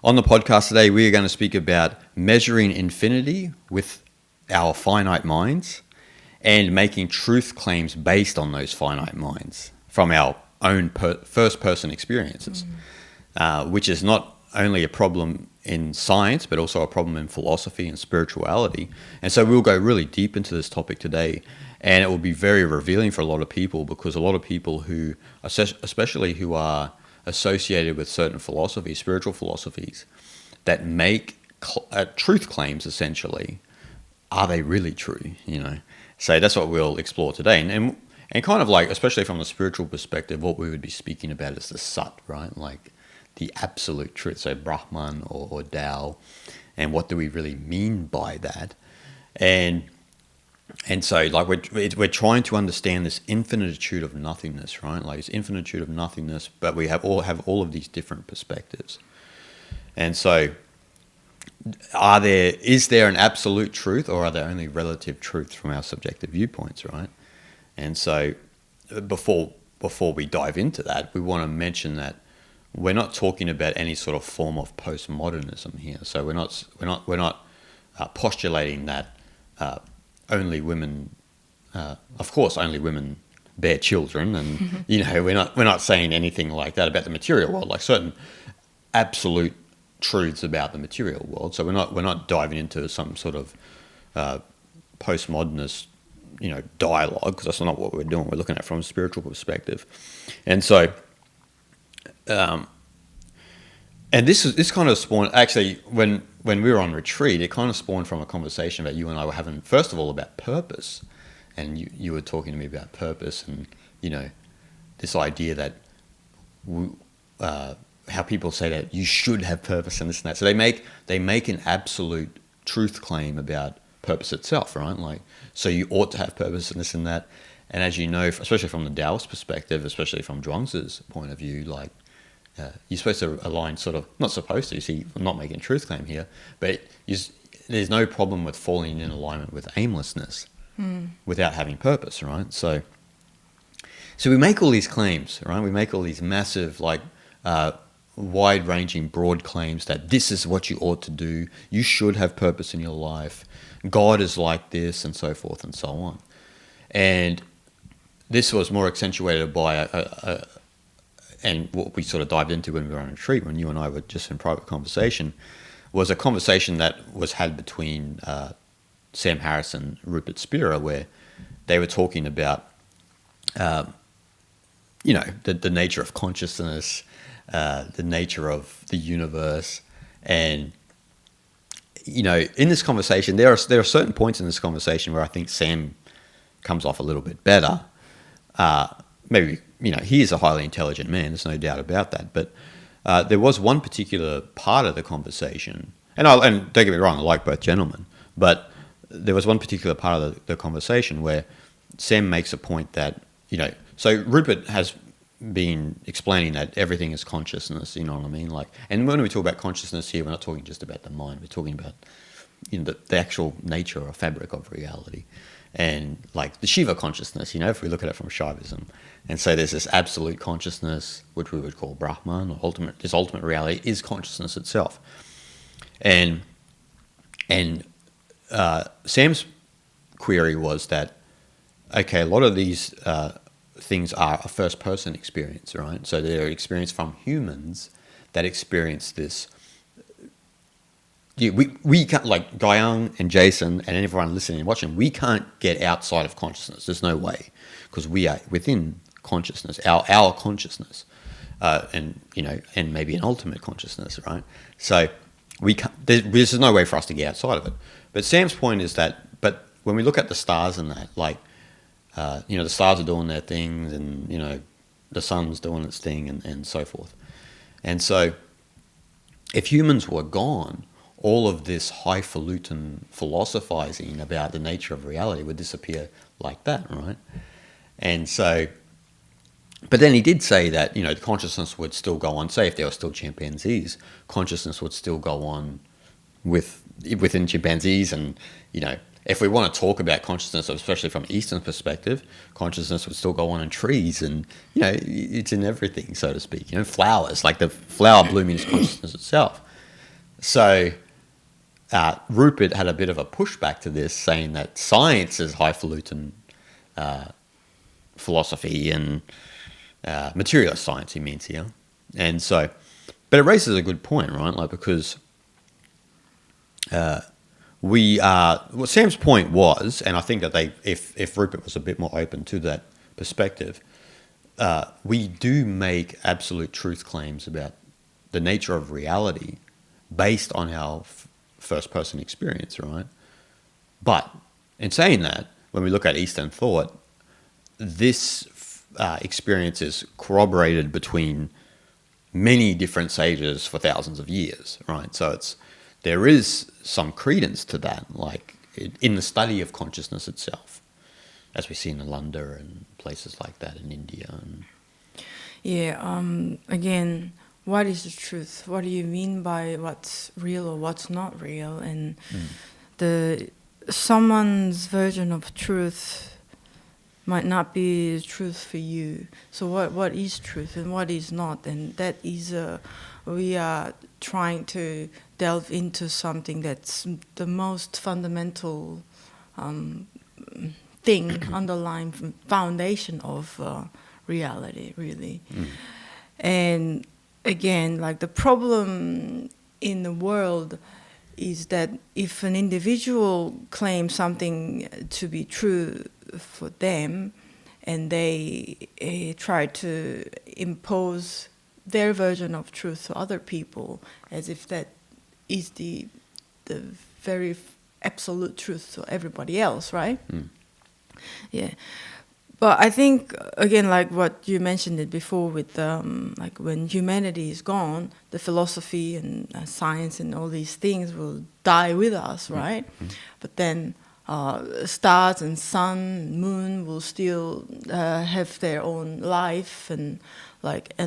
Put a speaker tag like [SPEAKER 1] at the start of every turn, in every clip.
[SPEAKER 1] On the podcast today, we are going to speak about measuring infinity with our finite minds and making truth claims based on those finite minds from our own first-person experiences, which is not only a problem in science, but also a problem in philosophy and spirituality. And so we'll go really deep into this topic today, and it will be very revealing for a lot of people, because a lot of people who, especially who are associated with certain philosophies, spiritual philosophies, that make truth claims, essentially, are they really true? So that's what we'll explore today. And kind of like, especially from the spiritual perspective, what we would be speaking about is the Sat, right? Like the absolute truth, so Brahman or Tao, and what do we really mean by that? And so, like, we're trying to understand this infinitude of nothingness, right? Like this infinitude of nothingness, but we have all of these different perspectives. And so, is there an absolute truth, or are there only relative truths from our subjective viewpoints, right? And so, before we dive into that, we want to mention that we're not talking about any sort of form of postmodernism here. So we're not postulating that only women, of course, only women bear children, and we're not saying anything like that about the material world, like certain absolute truths about the material world. So we're not diving into some sort of postmodernist dialogue, because that's not what we're doing. We're looking at it from a spiritual perspective, and so. And this kind of spawned, actually, when we were on retreat, it kind of spawned from a conversation that you and I were having, first of all, about purpose. And you were talking to me about purpose and, this idea that how people say that you should have purpose and this and that. So they make an absolute truth claim about purpose itself, right? Like, so you ought to have purpose and this and that. And as you know, especially from the Taoist perspective, especially from Zhuangzi's point of view, like, you're supposed to align, sort of, not supposed to, you see, I'm not making a truth claim here, but there's no problem with falling in alignment with aimlessness without having purpose, right? So we make all these claims, right? We make all these massive, like, wide-ranging, broad claims that this is what you ought to do, you should have purpose in your life, God is like this, and so forth and so on. And this was more accentuated by and what we sort of dived into when we were on retreat, when you and I were just in private conversation, was a conversation that was had between Sam Harris and Rupert Spira, where they were talking about, the nature of consciousness, the nature of the universe, and in this conversation, there are certain points in this conversation where I think Sam comes off a little bit better. Maybe, he is a highly intelligent man, there's no doubt about that. But there was one particular part of the conversation, and don't get me wrong, I like both gentlemen, but there was one particular part of the conversation where Sam makes a point that, so Rupert has been explaining that everything is consciousness, you know what I mean? Like, and when we talk about consciousness here, we're not talking just about the mind, we're talking about the actual nature or fabric of reality. And like the Shiva consciousness, if we look at it from Shaivism, and so there's this absolute consciousness, which we would call Brahman, or this ultimate reality is consciousness itself. And Sam's query was that, okay, a lot of these things are a first-person experience, right? So they're experienced from humans that experience this. We can't, like Guyang and Jason and everyone listening and watching, we can't get outside of consciousness. There's no way, because we are within consciousness, our consciousness, and maybe an ultimate consciousness, right? So we can't. There's no way for us to get outside of it. But Sam's point is that, but when we look at the stars and that, like, the stars are doing their things, and the sun's doing its thing, and so forth. And so, if humans were gone, all of this highfalutin philosophizing about the nature of reality would disappear like that, right? And so, but then he did say that, consciousness would still go on. Say if there were still chimpanzees, consciousness would still go on within chimpanzees. And, if we want to talk about consciousness, especially from Eastern perspective, consciousness would still go on in trees, and, it's in everything, so to speak. Flowers, like the flower blooming is consciousness itself. So Rupert had a bit of a pushback to this, saying that science is highfalutin philosophy and materialist science, he means here. And so, but it raises a good point, right? Like, because what Sam's point was, and I think that if Rupert was a bit more open to that perspective, we do make absolute truth claims about the nature of reality based on our first-person experience, right? But in saying that, when we look at Eastern thought, this experience is corroborated between many different sages for thousands of years, right? So there is some credence to that, like in the study of consciousness itself, as we see in Nalanda and places like that in India.
[SPEAKER 2] Again, what is the truth? What do you mean by what's real or what's not real? And someone's version of truth might not be the truth for you. So what is truth and what is not? And that is we are trying to delve into something that's the most fundamental thing, underlying foundation of reality, really. And again, like the problem in the world is that if an individual claims something to be true for them, and they try to impose their version of truth to other people, as if that is the very absolute truth to everybody else, right? Yeah. But I think, again, like what you mentioned it before with like when humanity is gone, the philosophy and science and all these things will die with us, right? But then stars and sun and moon will still have their own life, and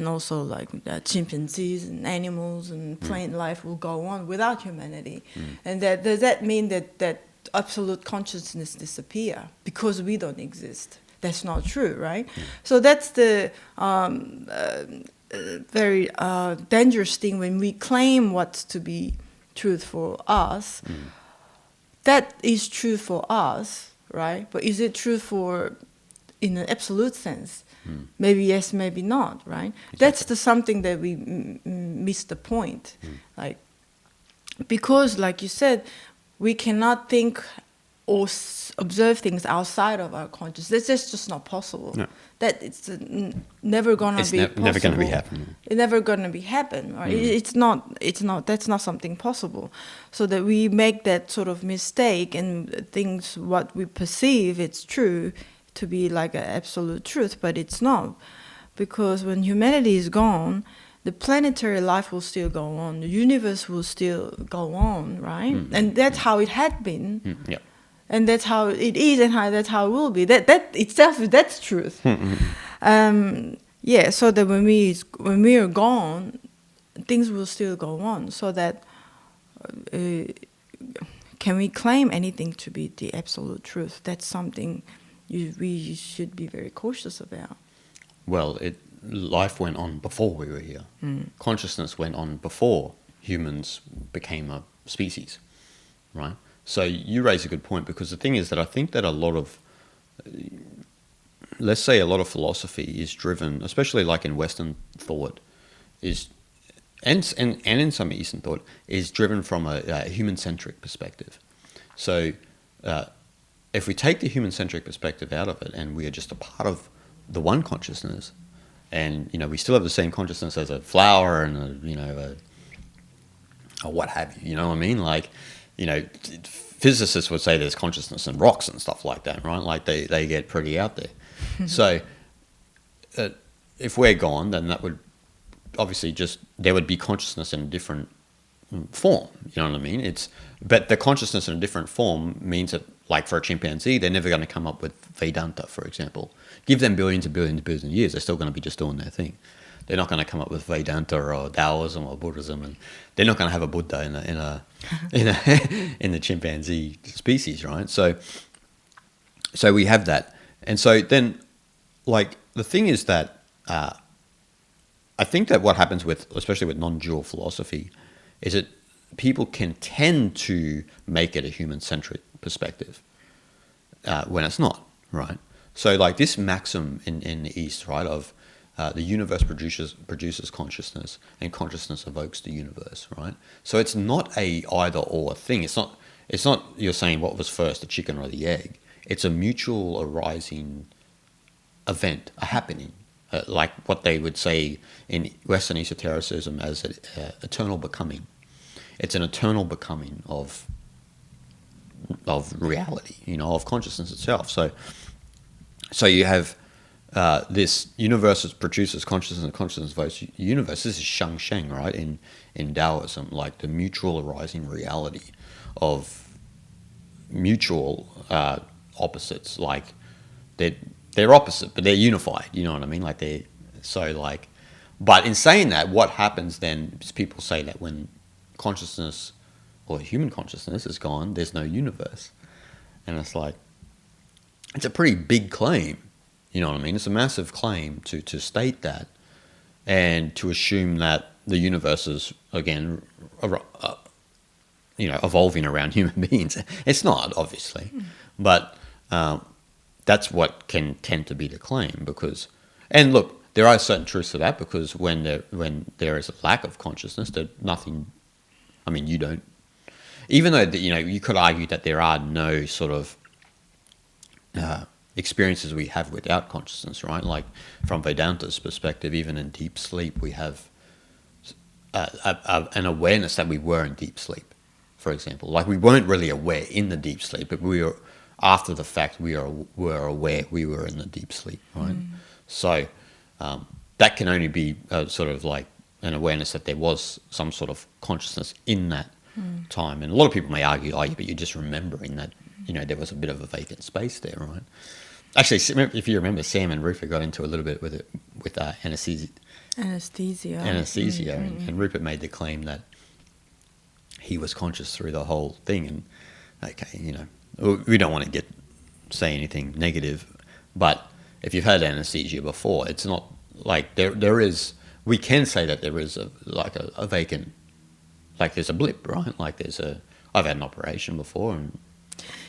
[SPEAKER 2] also chimpanzees and animals and plant life will go on without humanity. And does that mean that absolute consciousness disappear because we don't exist? That's not true, right? So that's the very dangerous thing when we claim what's to be truth for us. That is true for us, right? But is it true in an absolute sense? Maybe yes, maybe not, right? Exactly. That's something that we miss the point. Because, like you said, we cannot think or observe things outside of our consciousness. That's just not possible. No. That it's never gonna be possible.
[SPEAKER 1] Never gonna be happening.
[SPEAKER 2] It's never gonna be happen. Right? It's not. That's not something possible. So that we make that sort of mistake and things what we perceive it's true to be like an absolute truth, but it's not, because when humanity is gone, the planetary life will still go on. The universe will still go on, right? And that's how it had been.
[SPEAKER 1] Yeah.
[SPEAKER 2] And that's how it is, and that's how it will be. That itself, that's truth. So that when we are gone, things will still go on. So that can we claim anything to be the absolute truth? That's something we should be very cautious about.
[SPEAKER 1] Well, life went on before we were here. Consciousness went on before humans became a species, right? So you raise a good point, because the thing is that I think that a lot of philosophy is driven, especially like in Western thought, and in some Eastern thought, is driven from a human-centric perspective. So if we take the human-centric perspective out of it, and we are just a part of the one consciousness, and we still have the same consciousness as a flower and a what have you. You know what I mean? Like, physicists would say there's consciousness in rocks and stuff like that, right? Like they get pretty out there. So if we're gone, then that would obviously there would be consciousness in a different form. You know what I mean? But the consciousness in a different form means that, like for a chimpanzee, they're never going to come up with Vedanta, for example. Give them billions and billions and billions of years, they're still going to be just doing their thing. They're not going to come up with Vedanta or Taoism or Buddhism, and they're not going to have a Buddha in the chimpanzee species, right? So we have that, and so then, like, the thing is that I think that what happens especially with non-dual philosophy, is people can tend to make it a human-centric perspective when it's not, right? So like this maxim in the East, right, of the universe produces consciousness, and consciousness evokes the universe, right? So it's not a either or thing. It's not you're saying what was first, the chicken or the egg. It's a mutual arising event, a happening, like what they would say in Western esotericism as eternal becoming. It's an eternal becoming of reality, of consciousness itself. So you have this universe that produces consciousness, and consciousness evokes universe. This is Shang Sheng, right? In Taoism, like the mutual arising reality of mutual opposites. Like they're opposite, but they're unified. You know what I mean? Like but in saying that, what happens then is people say that when consciousness or human consciousness is gone, there's no universe, and it's like it's a pretty big claim. You know what I mean? It's a massive claim to state that, and to assume that the universe is again, evolving around human beings. It's not, obviously, but that's what can tend to be the claim. Because, and look, there are certain truths to that, because when there is a lack of consciousness, there's nothing. I mean, you don't. Even though you could argue that there are no sort of experiences we have without consciousness, right? Like from Vedanta's perspective, even in deep sleep, we have an awareness that we were in deep sleep, for example. Like we weren't really aware in the deep sleep, but we were, after the fact, were aware we were in the deep sleep, right? So that can only be sort of like an awareness that there was some sort of consciousness in that time. And a lot of people may argue, but you're just remembering that, there was a bit of a vacant space there, right? Actually, if you remember, Sam and Rupert got into a little bit with anesthesia. And Rupert made the claim that he was conscious through the whole thing. And okay, we don't want to say anything negative, but if you've had anesthesia before, it's not like there is. We can say that there is a vacant, like there's a blip, right? Like I've had an operation before, and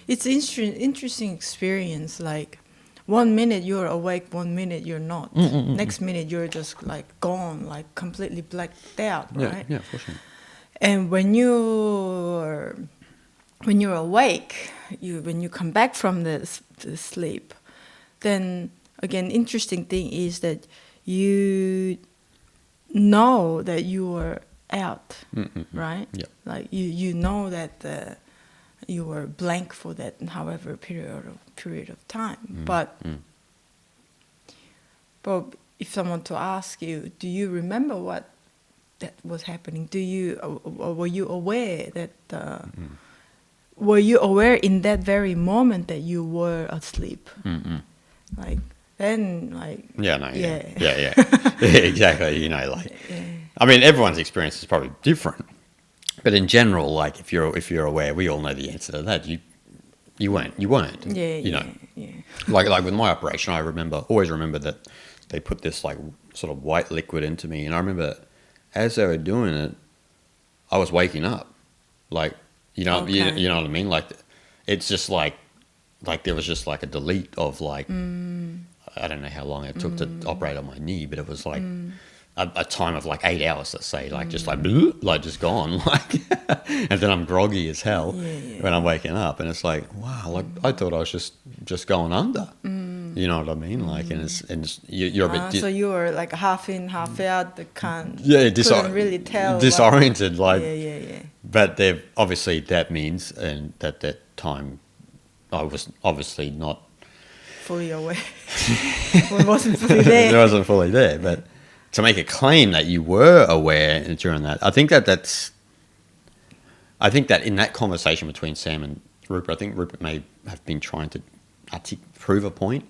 [SPEAKER 2] it's interesting experience. Like 1 minute you're awake, 1 minute you're not. Next minute you're just like gone, like completely blacked out, right?
[SPEAKER 1] Yeah, for sure.
[SPEAKER 2] And when you're awake, when you come back from the sleep, then again, interesting thing is that you know that you are out, right?
[SPEAKER 1] Yeah.
[SPEAKER 2] Like you know that you were blank for that however period of time. But if someone to ask you, do you remember what that was happening? Were you aware that? Were you aware in that very moment that you were asleep? Like then, like
[SPEAKER 1] yeah, exactly. I mean, everyone's experience is probably different, but in general, like if you're aware, we all know the answer to that. You weren't.
[SPEAKER 2] Yeah.
[SPEAKER 1] Like with my operation, I always remember that they put this like sort of white liquid into me, and I remember as they were doing it, I was waking up, like you know what I mean. Like it's just like there was just like a delete of like I don't know how long it took to operate on my knee, but it was like a time of like 8 hours, let's say, like just like just gone, like, and then I'm groggy as hell when I'm waking up, and it's like wow, like I thought I was just going under, you know what I mean? Like, and you're a bit
[SPEAKER 2] so you were like half in, half out, couldn't really tell,
[SPEAKER 1] disoriented, like
[SPEAKER 2] yeah.
[SPEAKER 1] But obviously that means, and that time I was obviously not
[SPEAKER 2] fully aware. It wasn't fully there.
[SPEAKER 1] It wasn't fully there, but to make a claim that you were aware during that, I think that in that conversation between Sam and Rupert, I think Rupert may have been trying to prove a point,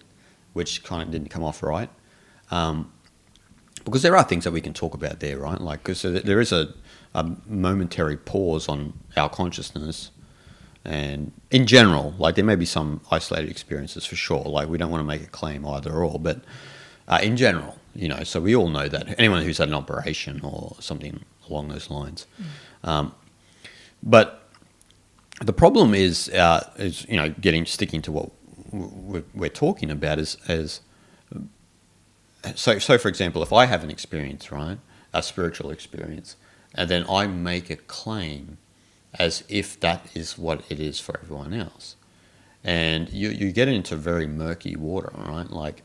[SPEAKER 1] which kind of didn't come off right. Because there are things that we can talk about there, right? Like, because there is a momentary pause on our consciousness. And in general, like there may be some isolated experiences for sure. Like we don't want to make a claim either or, but in general, so we all know that anyone who's had an operation or something along those lines. But the problem is sticking to what we're talking about is so for example, if I have an experience, right, a spiritual experience, and then I make a claim as if that is what it is for everyone else, and you get into very murky water, right? Like,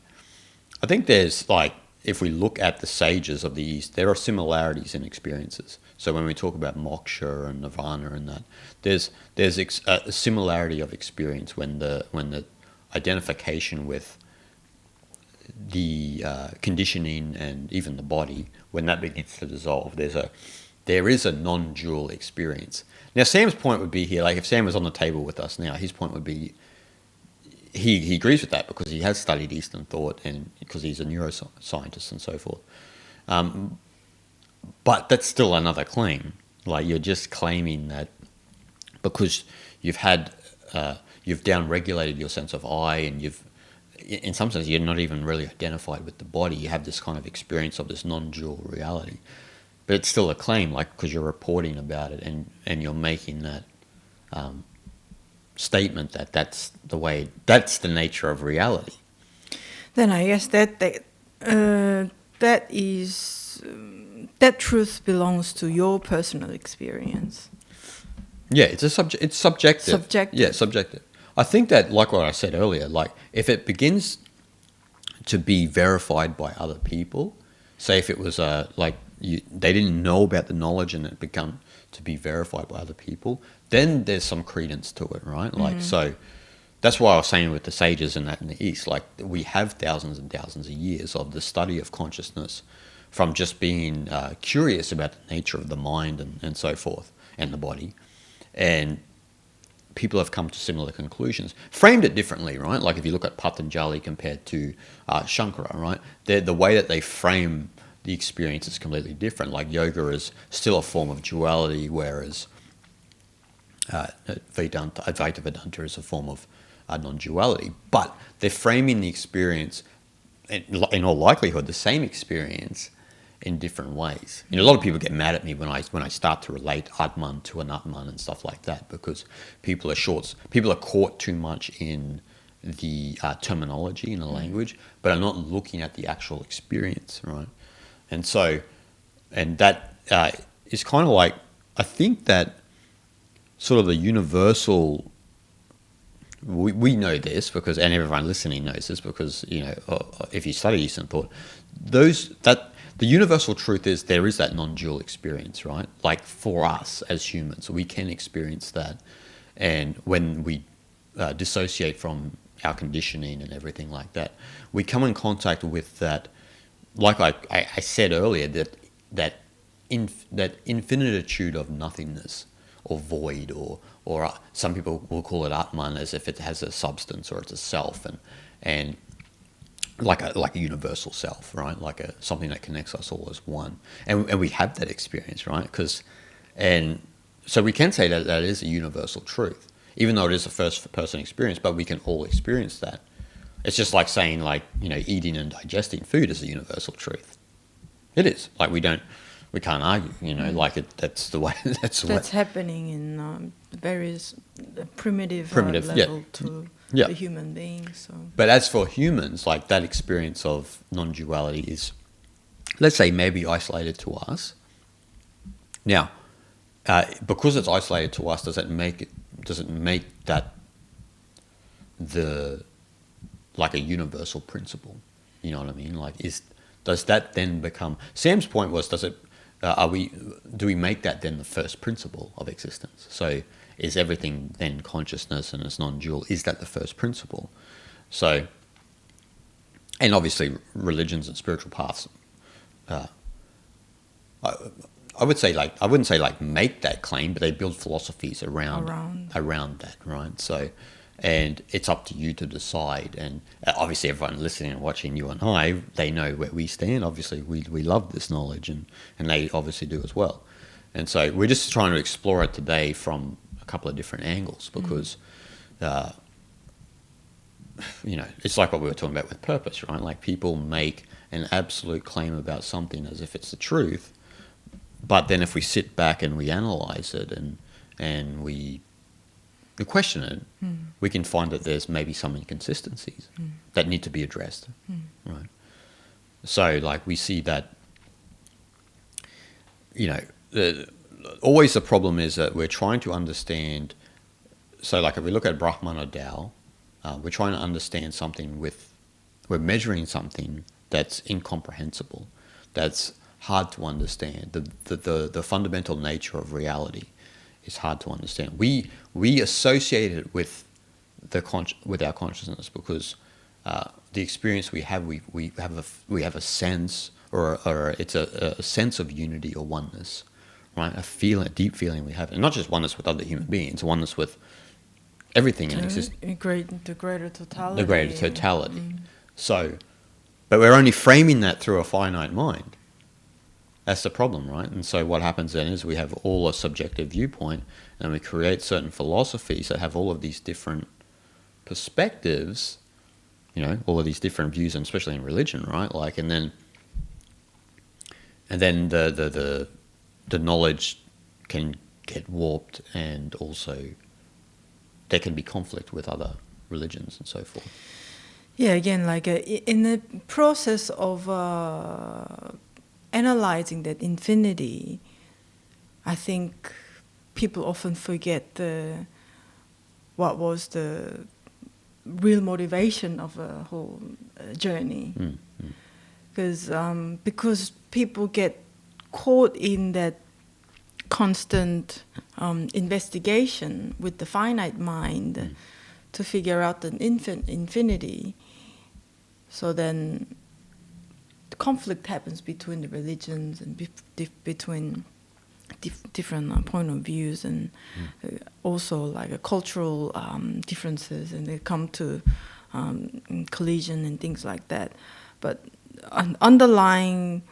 [SPEAKER 1] I think there's, like, if we look at the sages of the East, there are similarities in experiences. So when we talk about moksha and nirvana and that, there's a similarity of experience when the identification with the conditioning and even the body, when that begins to dissolve, there is a non-dual experience. Now, Sam's point would be here, like if Sam was on the table with us now, his point would be he agrees with that because he has studied Eastern thought and because he's a neuroscientist and so forth. But that's still another claim. Like, you're just claiming that because you've down-regulated your sense of I, and in some sense, you're not even really identified with the body. You have this kind of experience of this non-dual reality. But it's still a claim, like, because you're reporting about it and you're making that statement that's the nature of reality.
[SPEAKER 2] Then I guess that truth belongs to your personal experience.
[SPEAKER 1] Yeah, it's subjective.
[SPEAKER 2] Subjective.
[SPEAKER 1] Yeah, subjective. I think that, like what I said earlier, like if it begins to be verified by other people, say if it was they didn't know about the knowledge and it become to be verified by other people, then there's some credence to it, right? Like, so that's why I was saying with the sages and that in the East, like, we have thousands and thousands of years of the study of consciousness from just being curious about the nature of the mind and so forth and the body. And people have come to similar conclusions, framed it differently, right? Like if you look at Patanjali compared to Shankara, right? The way that they frame the experience is completely different. Like, yoga is still a form of duality, whereas Advaita Vedanta is a form of non-duality. But they're framing the experience, in all likelihood, the same experience in different ways. A lot of people get mad at me when I start to relate Atman to an Atman and stuff like that, because people are caught too much in the terminology in the language, but are not looking at the actual experience, right? And so, and that is kind of like, I think that sort of the universal, we know this because, and everyone listening knows this because, if you study Eastern thought, the universal truth is there is that non-dual experience, right? Like, for us as humans, we can experience that. And when we dissociate from our conditioning and everything like that, we come in contact with that, like I said earlier, that infinitude of nothingness or void, or some people will call it Atman as if it has a substance or it's a self, and like a universal self, right? Like something that connects us all as one, and we have that experience, right? And so we can say that is a universal truth, even though it is a first-person experience. But we can all experience that. It's just like saying, like, eating and digesting food is a universal truth. It is. Like, we can't argue. Like that's the way. That's
[SPEAKER 2] happening in various primitive level to the human being. So,
[SPEAKER 1] but as for humans, like, that experience of non-duality is, let's say, maybe isolated to us. Now, because it's isolated to us, does it make that like a universal principle? You know what I mean? Like, does that then become? Sam's point was, do we make that then the first principle of existence? So is everything then consciousness and it's non-dual? Is that the first principle? So, and obviously religions and spiritual paths, I would say, like, I wouldn't say like make that claim, but they build philosophies around that, right? So, and it's up to you to decide. And obviously everyone listening and watching, you and I, they know where we stand. Obviously we love this knowledge, and they obviously do as well. And so we're just trying to explore it today from a couple of different angles, because it's like what we were talking about with purpose, right? Like, people make an absolute claim about something as if it's the truth, but then if we sit back and we analyze it and we question it, we can find that there's maybe some inconsistencies that need to be addressed, right? So, like, we see that, always the problem is that we're trying to understand. So, like, if we look at Brahman or Tao, we're trying to understand something we're measuring something that's incomprehensible, that's hard to understand. The fundamental nature of reality is hard to understand. We associate it with with our consciousness because the experience we have, we have a sense, or it's a sense of unity or oneness, right? A deep feeling we have, and not just oneness with other human beings, oneness with everything in existence.
[SPEAKER 2] The greater totality.
[SPEAKER 1] The greater totality. So, but we're only framing that through a finite mind. That's the problem, right? And so what happens then is we have all a subjective viewpoint, and we create certain philosophies that have all of these different perspectives, all of these different views, and especially in religion, right? Like, and then the knowledge can get warped, and also there can be conflict with other religions and so forth.
[SPEAKER 2] Yeah, again, like in the process of analyzing that infinity, I think people often forget what was the real motivation of a whole journey. Because people get caught in that constant investigation with the finite mind to figure out the infinity. So then the conflict happens between the religions and between different point of views, and also like a cultural differences, and they come to collision and things like that. But an underlying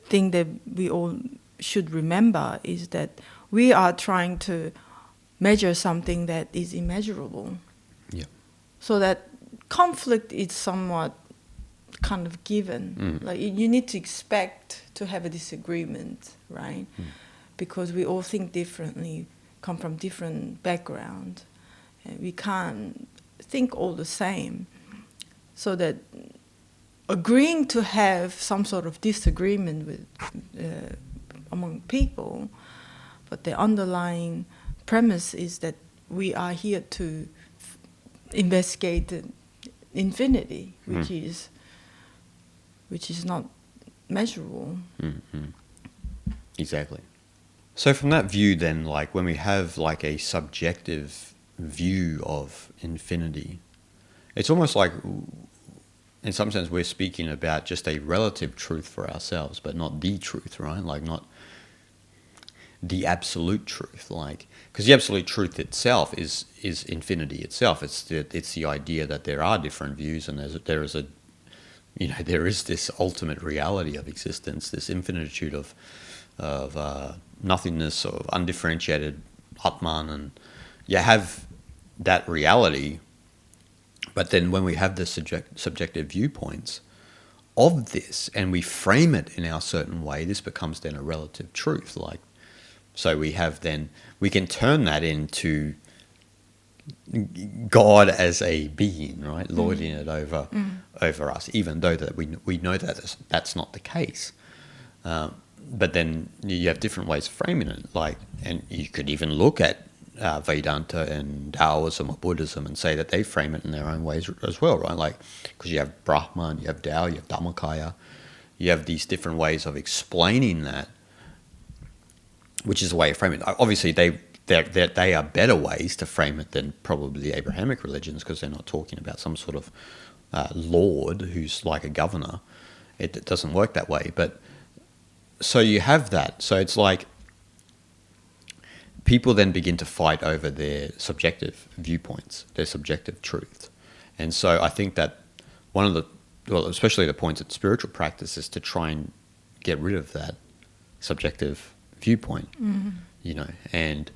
[SPEAKER 2] thing that we all should remember is that we are trying to measure something that is immeasurable.
[SPEAKER 1] Yeah.
[SPEAKER 2] So that conflict is somewhat kind of given. Like, you need to expect to have a disagreement, right? Because we all think differently, come from different backgrounds, and we can't think all the same. So that agreeing to have some sort of disagreement with among people, but the underlying premise is that we are here to investigate the infinity, which is not measurable.
[SPEAKER 1] Exactly. So from that view, then, like, when we have like a subjective view of infinity, it's almost like, in some sense, we're speaking about just a relative truth for ourselves, but not the truth, right? Like, not the absolute truth, like, because the absolute truth itself is infinity itself. It's the idea that there are different views, and there is this ultimate reality of existence, this infinitude of nothingness, of undifferentiated Atman, and you have that reality. But then when we have the subjective viewpoints of this, and we frame it in our certain way, this becomes then a relative truth. Like, so we can turn that into God as a being, right, lording it over us, even though that we know that that's not the case. But then you have different ways of framing it, like, and you could even look at Vedanta and Taoism or Buddhism and say that they frame it in their own ways as well, right? Like, because you have Brahman, you have Tao, you have Dhammakaya, you have these different ways of explaining that, which is a way of framing it. Obviously, they are better ways to frame it than probably the Abrahamic religions, because they're not talking about some sort of lord who's like a governor. It doesn't work that way. But so you have that. So it's like people then begin to fight over their subjective viewpoints, their subjective truth. And so I think that especially the points of spiritual practice is to try and get rid of that subjective viewpoint, and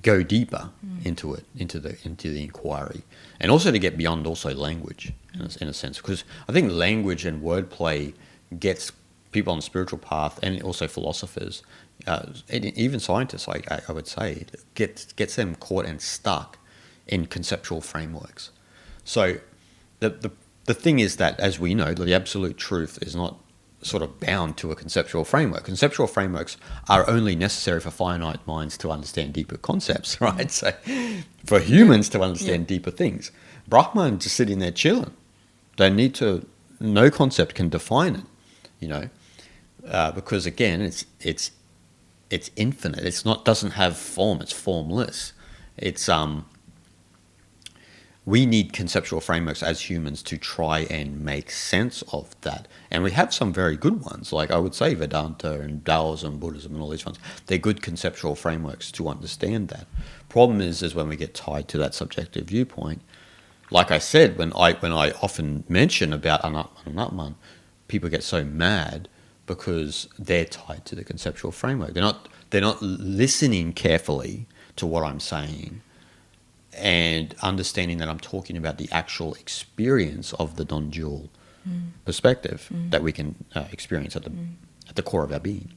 [SPEAKER 1] go deeper into it, into the inquiry, and also to get beyond also language in a sense, because I think language and wordplay gets people on the spiritual path, and also philosophers, and even scientists, I would say, gets them caught and stuck in conceptual frameworks. So the thing is that, as we know, the absolute truth is not sort of bound to a conceptual framework. Conceptual frameworks are only necessary for finite minds to understand deeper concepts, right? So for humans to understand deeper things. Brahman just sitting there chilling. They need to, no concept can define it, because again, it's infinite. It's not, doesn't have form. It's formless. It's we need conceptual frameworks as humans to try and make sense of that. And we have some very good ones, like I would say Vedanta and Taoism, Buddhism and all these ones. They're good conceptual frameworks to understand that. Problem is when we get tied to that subjective viewpoint. Like I said, when I often mention about Anatman, people get so mad because they're tied to the conceptual framework. They're not listening carefully to what I'm saying and understanding that I'm talking about the actual experience of the non-dual perspective that we can experience at the core of our being.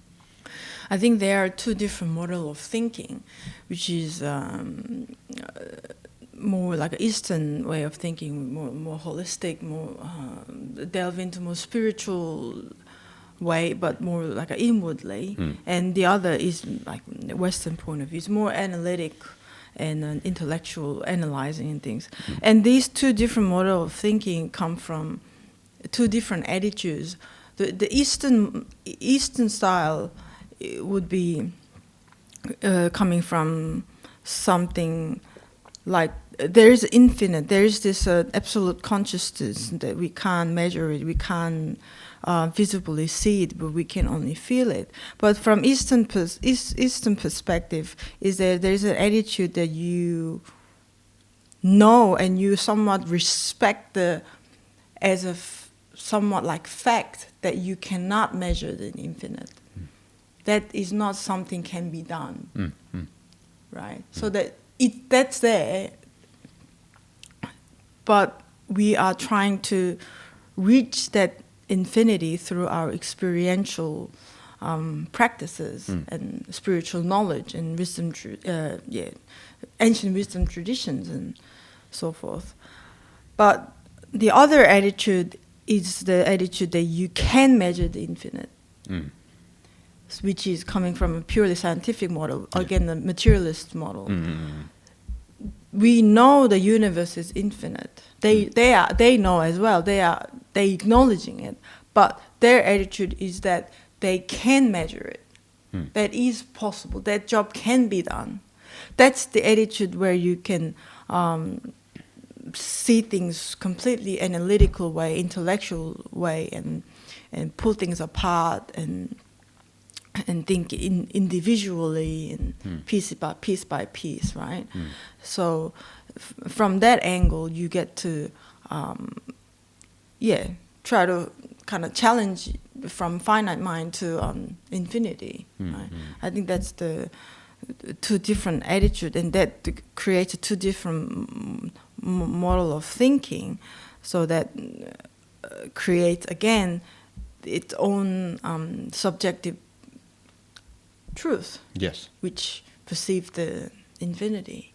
[SPEAKER 2] I think there are two different models of thinking, which is more like an Eastern way of thinking, more holistic, more delve into more spiritual way, but more like inwardly. And the other is like the Western point of view. It's more analytic and intellectual, analyzing and things. And these two different models of thinking come from two different attitudes. The Eastern style would be coming from something like there is infinite, there is this absolute consciousness that we can't measure it, we can't visibly see it, but we can only feel it. But from Eastern perspective, is that there is an attitude that you know and you somewhat respect as a somewhat like fact that you cannot measure the infinite. That is not something can be done, right? So that's there, but we are trying to reach that infinity through our experiential practices and spiritual knowledge and wisdom, ancient wisdom traditions and so forth. But the other attitude is the attitude that you can measure the infinite, which is coming from a purely scientific model, again, the materialist model. We know the universe is infinite. They know as well. They acknowledging it, but their attitude is that they can measure it. That is possible. That job can be done. That's the attitude where you can see things completely analytical way, intellectual way, and pull things apart and think individually and piece by piece, right? So from that angle, you get to try to kind of challenge from finite mind to infinity. Right? I think that's the two different attitude, and that creates two different model of thinking, so that creates again its own subjective truth.
[SPEAKER 1] Yes.
[SPEAKER 2] Which perceive the infinity.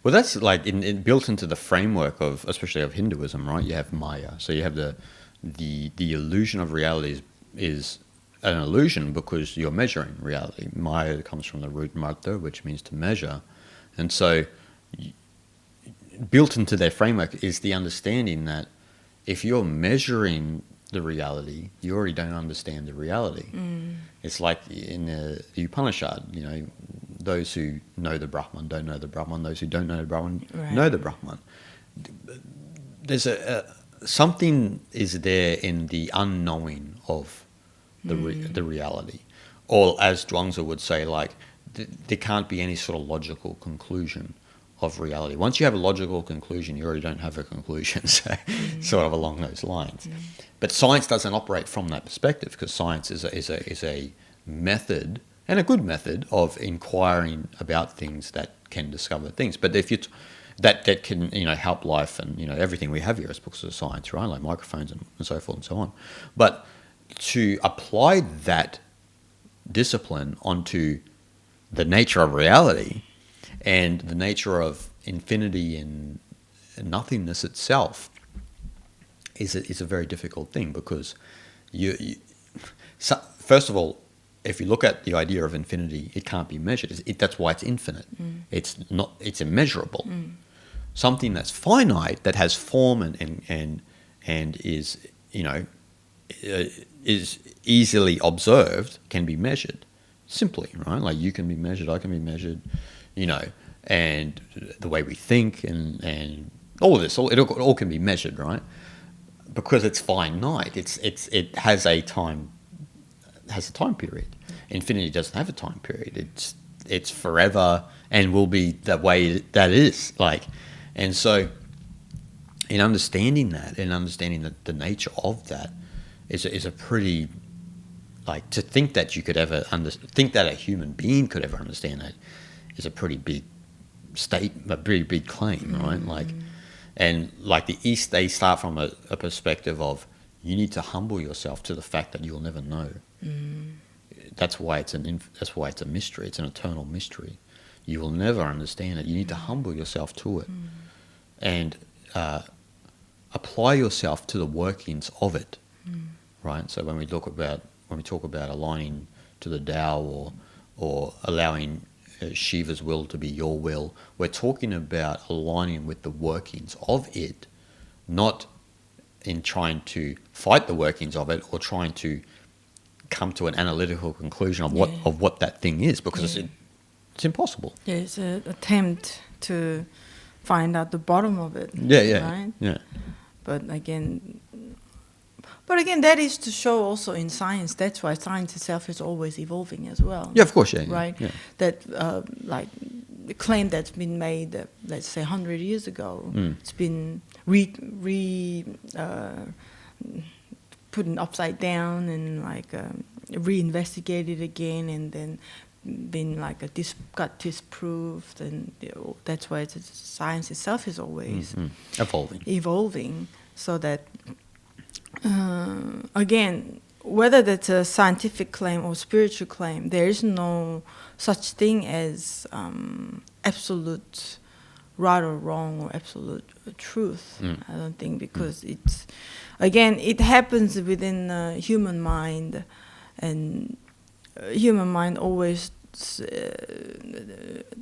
[SPEAKER 1] Well, that's like built into the framework of, especially of Hinduism, right? You have Maya, so you have the illusion of reality is an illusion because you're measuring reality. Maya comes from the root marta, which means to measure, and so built into their framework is the understanding that if you're measuring the reality, you already don't understand the reality. It's like in the Upanishad, those who know the Brahman don't know the Brahman, those who don't know the Brahman know the Brahman. There's something is there in the unknowing of the reality. Or as Zhuangzi would say, like, there can't be any sort of logical conclusion of reality. Once you have a logical conclusion, you already don't have a conclusion, so sort of along those lines. But science doesn't operate from that perspective, because science is a method, and a good method, of inquiring about things that can discover things. But if you that can help life, and everything we have here is because of science, right? Like microphones and so forth and so on. But to apply that discipline onto the nature of reality and the nature of infinity and nothingness itself is a very difficult thing, because first of all, if you look at the idea of infinity, it can't be measured. That's why it's infinite. It's immeasurable. Something that's finite, that has form and is, is easily observed, can be measured simply, right? Like you can be measured, I can be measured, and the way we think and all of this, it all can be measured, right? Because it's finite. It has a time period. Infinity doesn't have a time period. It's forever and will be the way that it is. And so, in understanding that and understanding the nature of that is a pretty, to think that you could ever think that a human being could ever understand that is a pretty big a pretty big claim, right? And the East, they start from a perspective of, you need to humble yourself to the fact that you'll never know. That's why it's a mystery. It's an eternal mystery. You will never understand it. You need to humble yourself to it, and apply yourself to the workings of it, right? So when we talk about aligning to the Tao or allowing Shiva's will to be your will, we're talking about aligning with the workings of it, not in trying to fight the workings of it or trying to come to an analytical conclusion of what that thing is, because it's impossible.
[SPEAKER 2] Yeah, it's an attempt to find out the bottom of it. Right?
[SPEAKER 1] Yeah.
[SPEAKER 2] But again, that is to show also in science. That's why science itself is always evolving as well.
[SPEAKER 1] Yeah, of course, yeah.
[SPEAKER 2] Right?
[SPEAKER 1] Yeah.
[SPEAKER 2] That, the claim that's been made, let's say 100 years ago, it's been put upside down and reinvestigated again, and then been got disproved, and that's why science itself is always evolving, so that again, whether that's a scientific claim or spiritual claim, there is no such thing as absolute right or wrong or absolute truth. I don't think, because it happens within the human mind, and human mind always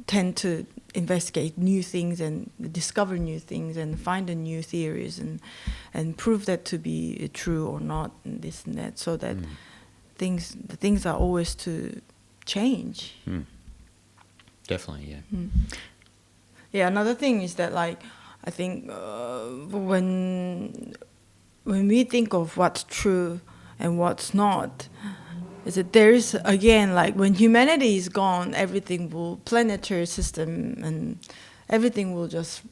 [SPEAKER 2] tend to investigate new things and discover new things and find the new theories and prove that to be true or not, and this and that, so that things are always to change.
[SPEAKER 1] Definitely, yeah.
[SPEAKER 2] Yeah, another thing is that I think when we think of what's true and what's not, is that there is, again, when humanity is gone, planetary system and everything will just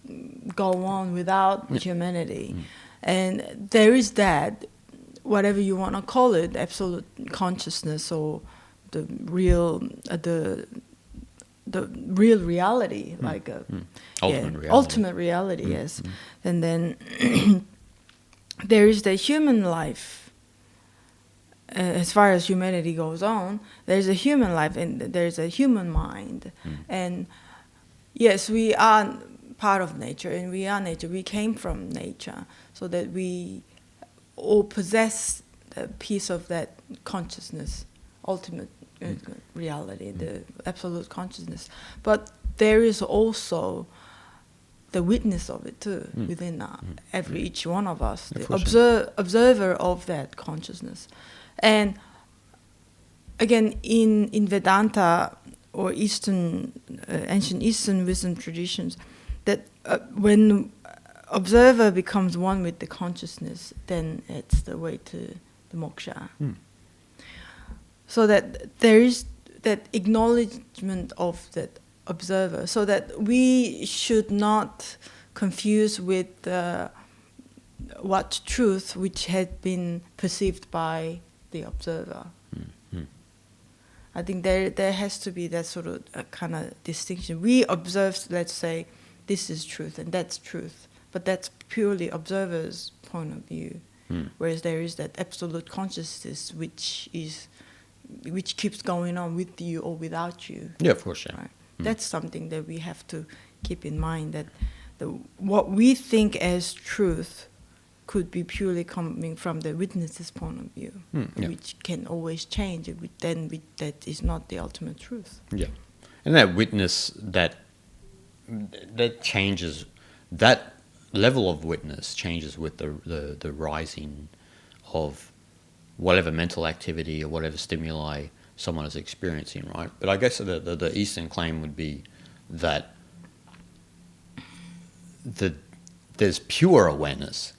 [SPEAKER 2] go on without humanity. And there is that, whatever you want to call it, absolute consciousness, or the real reality, ultimate reality, yes. And then there is the human life. As far as humanity goes on, there's a human life and there's a human mind. And yes, we are part of nature, and we are nature. We came from nature, so that we all possess a piece of that consciousness, ultimate reality, the absolute consciousness. But there is also the witness of it too, within each one of us, the observer of that consciousness. And again, in Vedanta or ancient Eastern wisdom traditions, that when observer becomes one with the consciousness, then it's the way to the moksha. So that there is that acknowledgement of that observer, so that we should not confuse with what truth which had been perceived by the observer. I think there has to be that sort of kind of distinction. We observe, let's say, this is truth and that's truth, but that's purely observer's point of view. Whereas there is that absolute consciousness which keeps going on with you or without you.
[SPEAKER 1] Yeah, of course, yeah.
[SPEAKER 2] Right? That's something that we have to keep in mind, that what we think as truth could be purely coming from the witness's point of view, which can always change. That is not the ultimate truth.
[SPEAKER 1] Yeah, and that witness that changes, that level of witness changes with the rising of whatever mental activity or whatever stimuli someone is experiencing, right? But I guess the Eastern claim would be that there's pure awareness,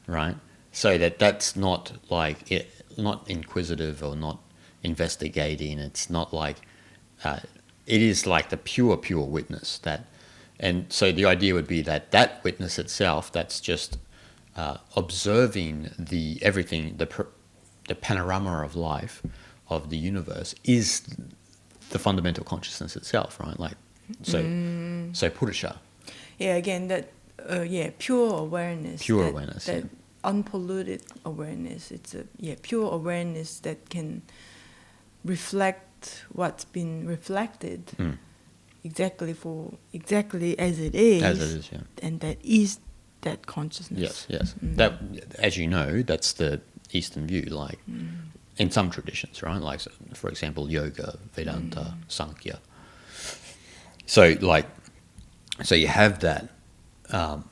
[SPEAKER 1] right? So that's not like not inquisitive or not investigating. It's not like it is like the pure witness that, and so the idea would be that witness itself, that's just observing everything, the panorama of life, of the universe, is the fundamental consciousness itself, right? Like so Purusha.
[SPEAKER 2] Yeah, again, that pure awareness.
[SPEAKER 1] Pure awareness.
[SPEAKER 2] That unpolluted awareness. It's pure awareness that can reflect what's been reflected exactly as it is.
[SPEAKER 1] As it is, yeah.
[SPEAKER 2] And that is that consciousness.
[SPEAKER 1] Yes. That, as you know, that's the Eastern view, like in some traditions, right? Like, for example, yoga, Vedanta, Sankhya. So you have that. Now,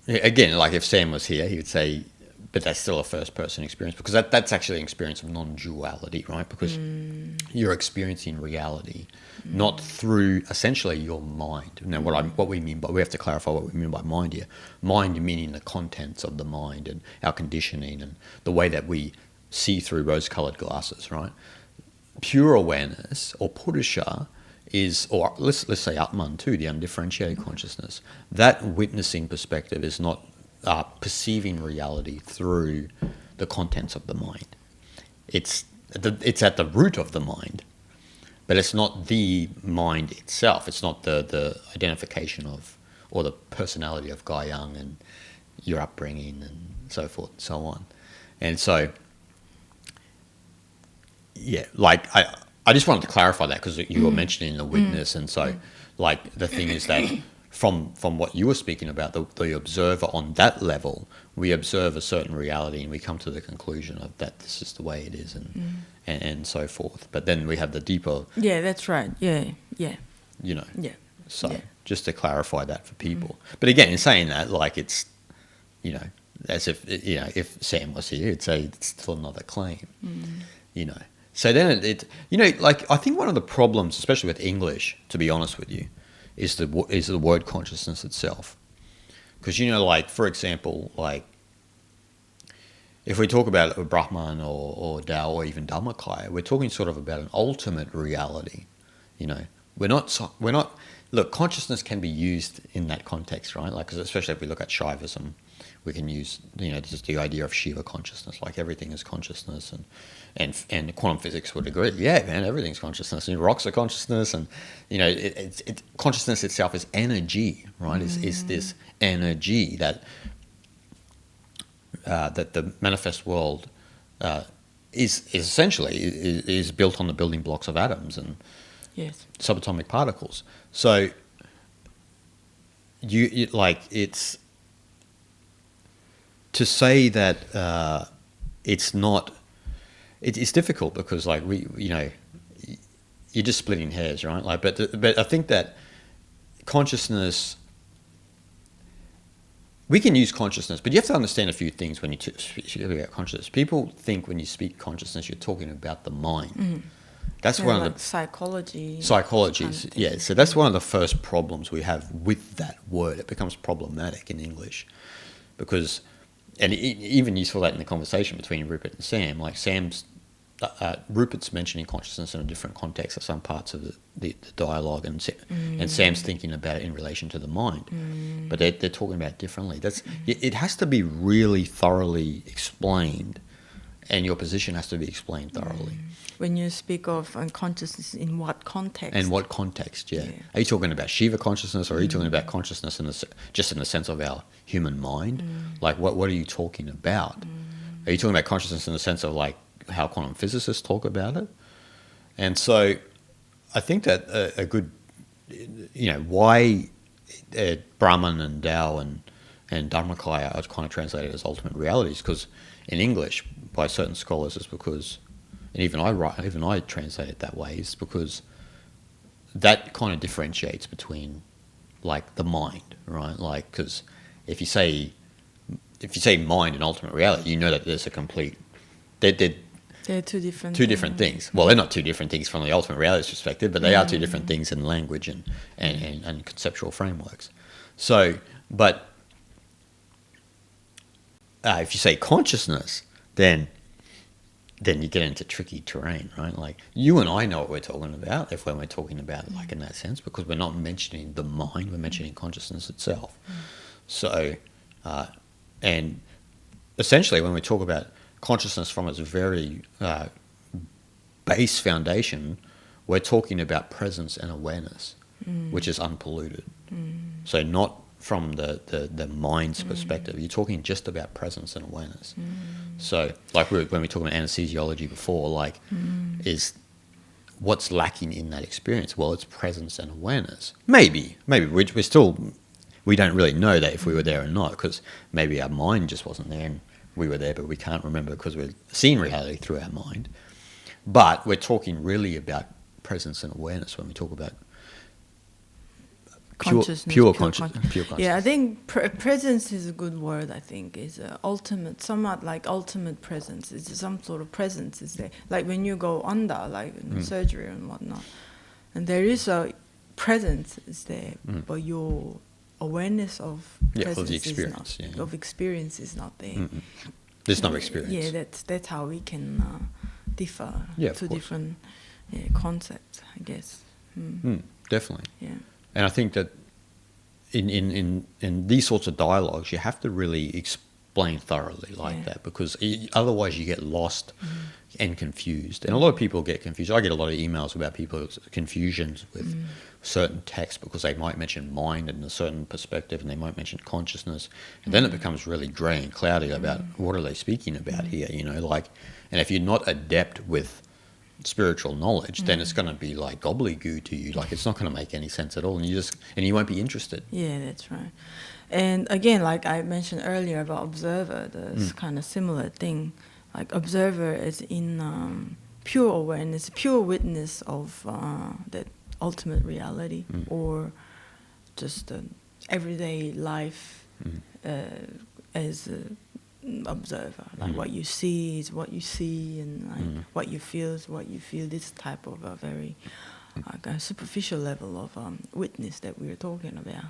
[SPEAKER 1] again, like if Sam was here, he would say, but that's still a first-person experience, because that's actually an experience of non-duality, right? Because you're experiencing reality not through essentially your mind. Now, what we mean by, we have to clarify what we mean by mind here. Mind meaning the contents of the mind and our conditioning and the way that we see through rose-colored glasses, right? Pure awareness, or Purusha, is, or let's say Atman too, the undifferentiated consciousness. That witnessing perspective is not perceiving reality through the contents of the mind. It's at the root of the mind, but it's not the mind itself. It's not the identification of, or the personality of Guy Young and your upbringing and so forth and so on. And so, yeah, like I just wanted to clarify that, because you were mentioning the witness, and so like the thing is that from what you were speaking about, the observer on that level, we observe a certain reality and we come to the conclusion of that this is the way it is, and so forth. But then we have the deeper.
[SPEAKER 2] Yeah, that's right. Yeah.
[SPEAKER 1] You know.
[SPEAKER 2] Yeah.
[SPEAKER 1] So just to clarify that for people. But again, in saying that, like it's, you know, as if, you know, if Sam was here, he'd say it's still another claim. You know. So then it, you know, like I think one of the problems, especially with English, to be honest with you, is the word consciousness itself. Because, you know, like, for example, like, if we talk about Brahman or Tao or even Dhammakaya, we're talking sort of about an ultimate reality. You know, we're not. Look, consciousness can be used in that context, right? Like, 'cause especially if we look at Shaivism, we can use, you know, just the idea of Shiva consciousness, like everything is consciousness, and quantum physics would agree. Yeah, man, everything's consciousness. And rocks are consciousness, and you know, consciousness itself is energy, right? Is this energy that the manifest world is essentially is built on the building blocks of atoms and subatomic particles. So you like, it's to say that it's not. It's difficult because, like, you're just splitting hairs, right? Like, but I think that consciousness, we can use consciousness, but you have to understand a few things when you speak about consciousness. People think when you speak consciousness, you're talking about the mind. That's one of the psychologies. Yeah. So that's one of the first problems we have with that word. It becomes problematic in English because. And even you saw that in the conversation between Rupert and Sam. Like Rupert's mentioning consciousness in a different context at some parts of the dialogue, and Sam's thinking about it in relation to the mind. But they're talking about it differently. It has to be really thoroughly explained and your position has to be explained thoroughly.
[SPEAKER 2] When you speak of unconsciousness, in what context?
[SPEAKER 1] And what context, yeah. Are you talking about Shiva consciousness, or are you talking about consciousness just in the sense of our human mind? Like, what are you talking about? Are you talking about consciousness in the sense of, like, how quantum physicists talk about it? And so I think that a good, why Brahman and Tao and Dharmakaya are kind of translated as ultimate realities, because in English, by certain scholars, is because, and even I translate it that way, is because that kind of differentiates between, like, the mind, right? Like, because if you say mind and ultimate reality, you know that there's a complete,
[SPEAKER 2] they're two different
[SPEAKER 1] things. Well, they're not two different things from the ultimate reality perspective, but they are two different things in language and conceptual frameworks. So, but if you say consciousness, then you get into tricky terrain, right? Like, you and I know what we're talking about when we're talking about it, like, in that sense, because we're not mentioning the mind, we're mentioning consciousness itself. So, and essentially when we talk about consciousness from its very base foundation, we're talking about presence and awareness, which is unpolluted. So not from the mind's perspective. You're talking just about presence and awareness. So, like, when we talked about anesthesiology before, like, is what's lacking in that experience? Well, it's presence and awareness. Maybe we don't really know that if we were there or not, because maybe our mind just wasn't there and we were there, but we can't remember because we're seeing reality through our mind. But we're talking really about presence and awareness when we talk about pure consciousness.
[SPEAKER 2] Yeah, I think presence is a good word. I think is ultimate, somewhat like ultimate presence. It's some sort of presence is there. Like when you go under, like in surgery and whatnot, and there is a presence is there, but your awareness of presence
[SPEAKER 1] of the experience,
[SPEAKER 2] is not, of experience is not there.
[SPEAKER 1] There's no experience.
[SPEAKER 2] Yeah, that's how we can differ to different concepts, I guess.
[SPEAKER 1] Definitely.
[SPEAKER 2] Yeah.
[SPEAKER 1] And I think that in these sorts of dialogues, you have to really explain thoroughly like that, because otherwise you get lost and confused. And a lot of people get confused. I get a lot of emails about people's confusions with certain texts, because they might mention mind in a certain perspective and they might mention consciousness. And then it becomes really grey and cloudy about what are they speaking about here, and if you're not adept with spiritual knowledge, then it's going to be like gobbledygook to you. Like, it's not going to make any sense at all, and you won't be interested.
[SPEAKER 2] Yeah, that's right. And again, like I mentioned earlier about observer, there's kind of similar thing. Like, observer is in pure awareness, pure witness of that ultimate reality, or just everyday life as an observer. Like, what you see is what you see, and like what you feel is what you feel. This type of a very superficial level of witness that we were talking about.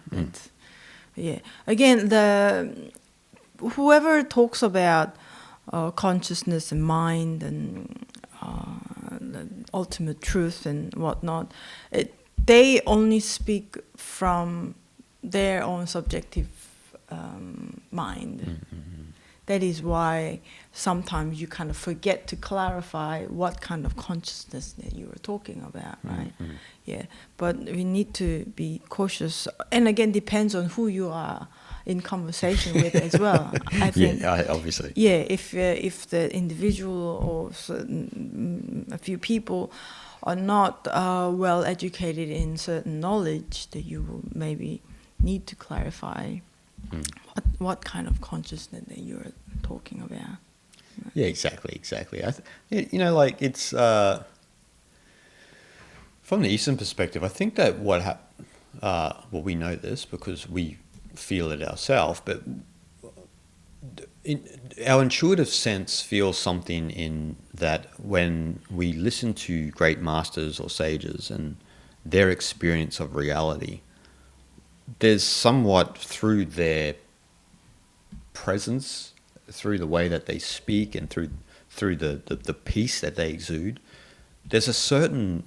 [SPEAKER 2] Again, whoever talks about consciousness and mind and the ultimate truth and whatnot, they only speak from their own subjective mind. That is why sometimes you kind of forget to clarify what kind of consciousness that you were talking about, right? Yeah, but we need to be cautious. And again, depends on who you are in conversation with as well. I think.
[SPEAKER 1] Yeah, obviously.
[SPEAKER 2] Yeah, if the individual or a few people are not well educated in certain knowledge, that you will maybe need to clarify what kind of consciousness that you're talking about.
[SPEAKER 1] Yeah, exactly. Like, it's from the Eastern perspective, I think that we know this because we feel it ourselves, but our intuitive sense feels something in that when we listen to great masters or sages and their experience of reality, there's somewhat through their presence, through the way that they speak, and through the peace that they exude, there's a certain,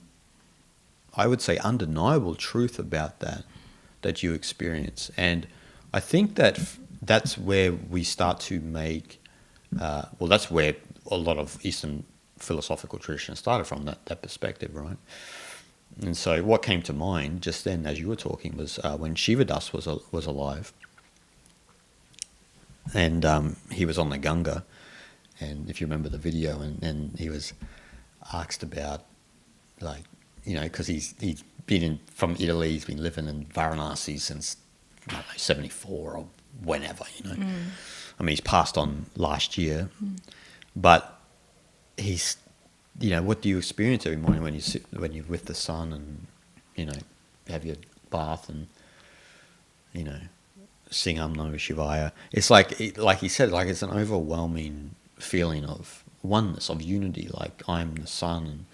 [SPEAKER 1] I would say, undeniable truth about that you experience. And I think that that's where we start to make, that's where a lot of Eastern philosophical tradition started from that perspective, right? And so what came to mind just then, as you were talking, was when Shivadas was alive, and he was on the Ganga, and if you remember the video, and he was asked about, like, you know, because he's been from Italy, he's been living in Varanasi since, I don't know, 74 or whenever, you know. I mean, he's passed on last year, but he's, you know, what do you experience every morning when you're with the sun and, you know, have your bath and, you know, sing Om Namah Shivaya? It's like he said, like it's an overwhelming feeling of oneness, of unity, like I'm the sun.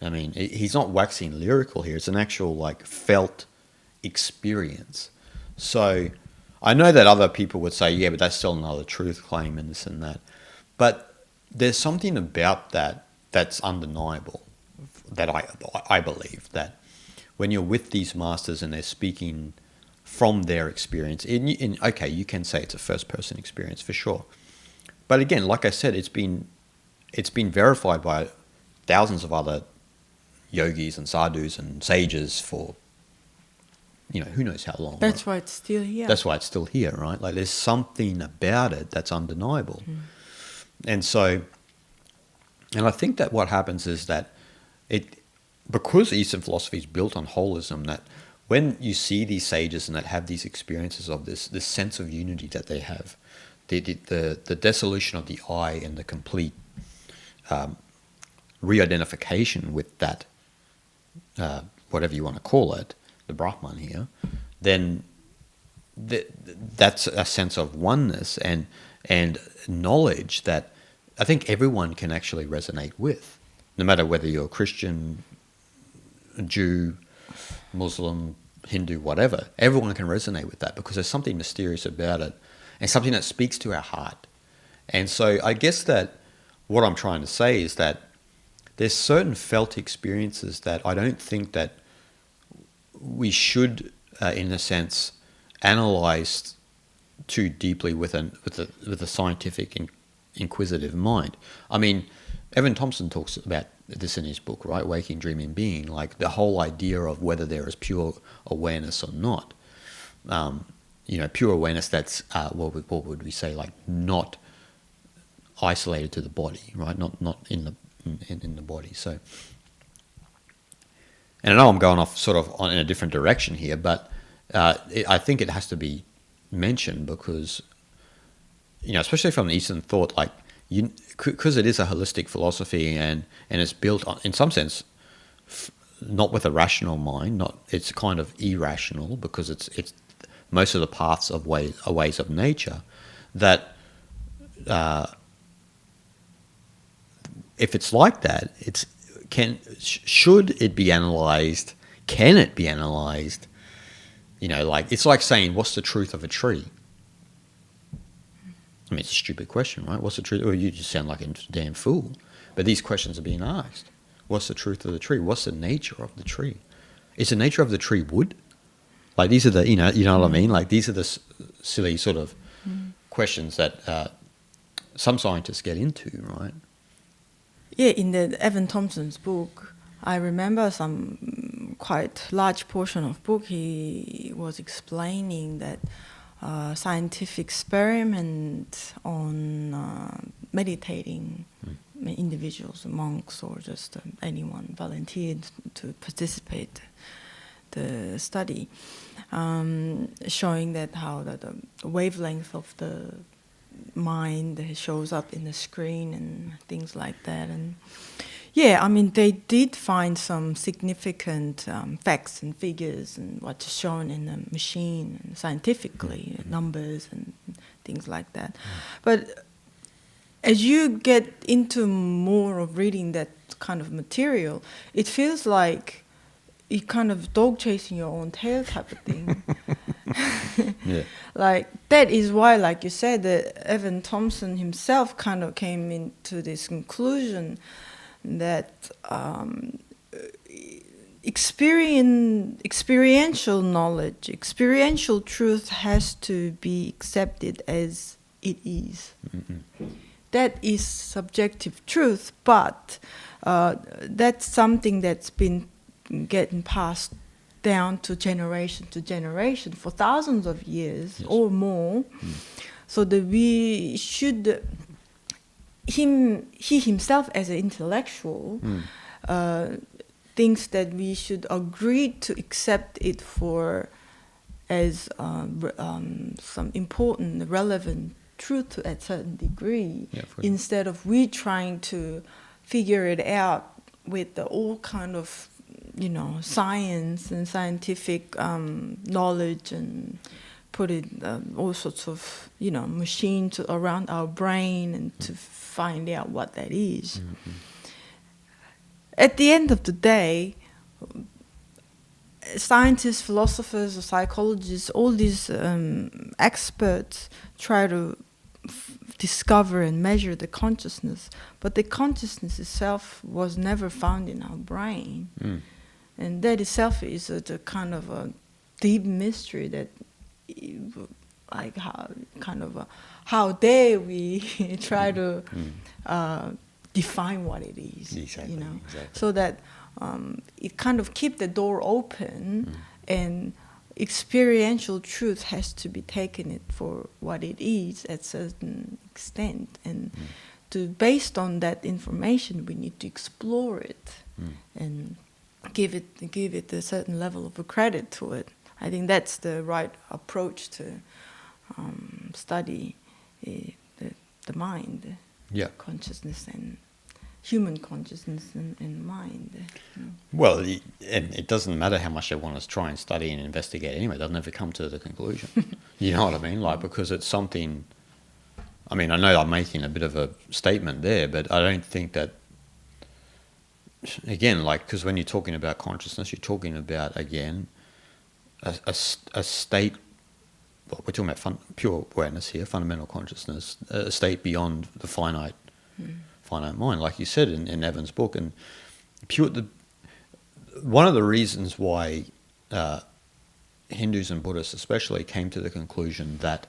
[SPEAKER 1] And I mean, he's not waxing lyrical here. It's an actual, like, felt experience. So I know that other people would say, yeah, but that's still another truth claim and this and that. But there's something about that that's undeniable, that I believe, that when you're with these masters and they're speaking from their experience, okay, you can say it's a first-person experience for sure. But again, like I said, it's been verified by thousands of other yogis and sadhus and sages for, you know, who knows how long.
[SPEAKER 2] That's
[SPEAKER 1] right?
[SPEAKER 2] why it's still here.
[SPEAKER 1] That's why it's still here, right? Like there's something about it that's undeniable. And so, and I think that what happens is that because Eastern philosophy is built on holism, that when you see these sages and that have these experiences of this sense of unity that they have, the dissolution of the I and the complete re-identification with that, whatever you want to call it, the Brahman here, then that's a sense of oneness and knowledge that I think everyone can actually resonate with, no matter whether you're Christian, Jew, Muslim, Hindu, whatever. Everyone can resonate with that because there's something mysterious about it and something that speaks to our heart. And so I guess that what I'm trying to say is that there's certain felt experiences that I don't think that we should, in a sense, analyze too deeply with a scientific inquisitive mind. I mean, Evan Thompson talks about this in his book, right? Waking, Dreaming, Being, like the whole idea of whether there is pure awareness or not. You know, pure awareness that's, what would we say, like not isolated to the body, right? Not in the body. So, and I know I'm going off sort of in a different direction here, but I think it has to be mentioned because, you know, especially from the Eastern thought, like, because it is a holistic philosophy and it's built on, in some sense, not with a rational mind, it's kind of irrational because it's most of the paths are ways of nature, that if it's like that, should it be analyzed? Can it be analyzed? You know, like it's like saying, what's the truth of a tree? I mean, it's a stupid question, right? What's the truth? Or you just sound like a damn fool. But these questions are being asked. What's the truth of the tree? What's the nature of the tree? Is the nature of the tree wood? Like these are the, you know what I mean? Like these are the silly sort of questions that some scientists get into, right?
[SPEAKER 2] Yeah, in the Evan Thompson's book, I remember some quite large portion of book he was explaining that scientific experiment on meditating individuals, monks, or just anyone volunteered to participate the study, showing that how the wavelength of the mind shows up in the screen and things like that. And yeah, I mean, they did find some significant facts and figures and what's shown in the machine and scientifically, numbers and things like that. But as you get into more of reading that kind of material, it feels like you're kind of dog chasing your own tail type of thing.
[SPEAKER 1] Yeah.
[SPEAKER 2] Like, that is why, like you said, that Evan Thompson himself kind of came into this conclusion that experiential knowledge, experiential truth has to be accepted as it is. that is subjective truth, but that's something that's been getting passed down to generation for thousands of years or more. So that we should, he himself as an intellectual thinks that we should agree to accept it for as some important, relevant truth to a certain degree, instead of we trying to figure it out with all kind of, science and scientific knowledge, and put it all sorts of, machines around our brain and to find out what that is. At the end of the day, scientists, philosophers, or psychologists, all these experts try to discover and measure the consciousness, but the consciousness itself was never found in our brain. And that itself is a kind of a deep mystery that, like, how dare we try to define what it is,
[SPEAKER 1] Exactly.
[SPEAKER 2] so that it kind of keep the door open, and experiential truth has to be taken it for what it is at certain extent, and based on that information we need to explore it and give it a certain level of credit to it. I think that's the right approach to study the mind, consciousness, and human consciousness and mind.
[SPEAKER 1] Well, and it doesn't matter how much they want us to try and study and investigate anyway. They'll never come to the conclusion. You know what I mean? Like, because it's something... I mean, I know I'm making a bit of a statement there, but I don't think that... Again, like, because when you're talking about consciousness, you're talking about, again, a state... Well, we're talking about pure awareness here, fundamental consciousness, a state beyond the finite mind, like you said in Evan's book. And one of the reasons why Hindus and Buddhists especially came to the conclusion that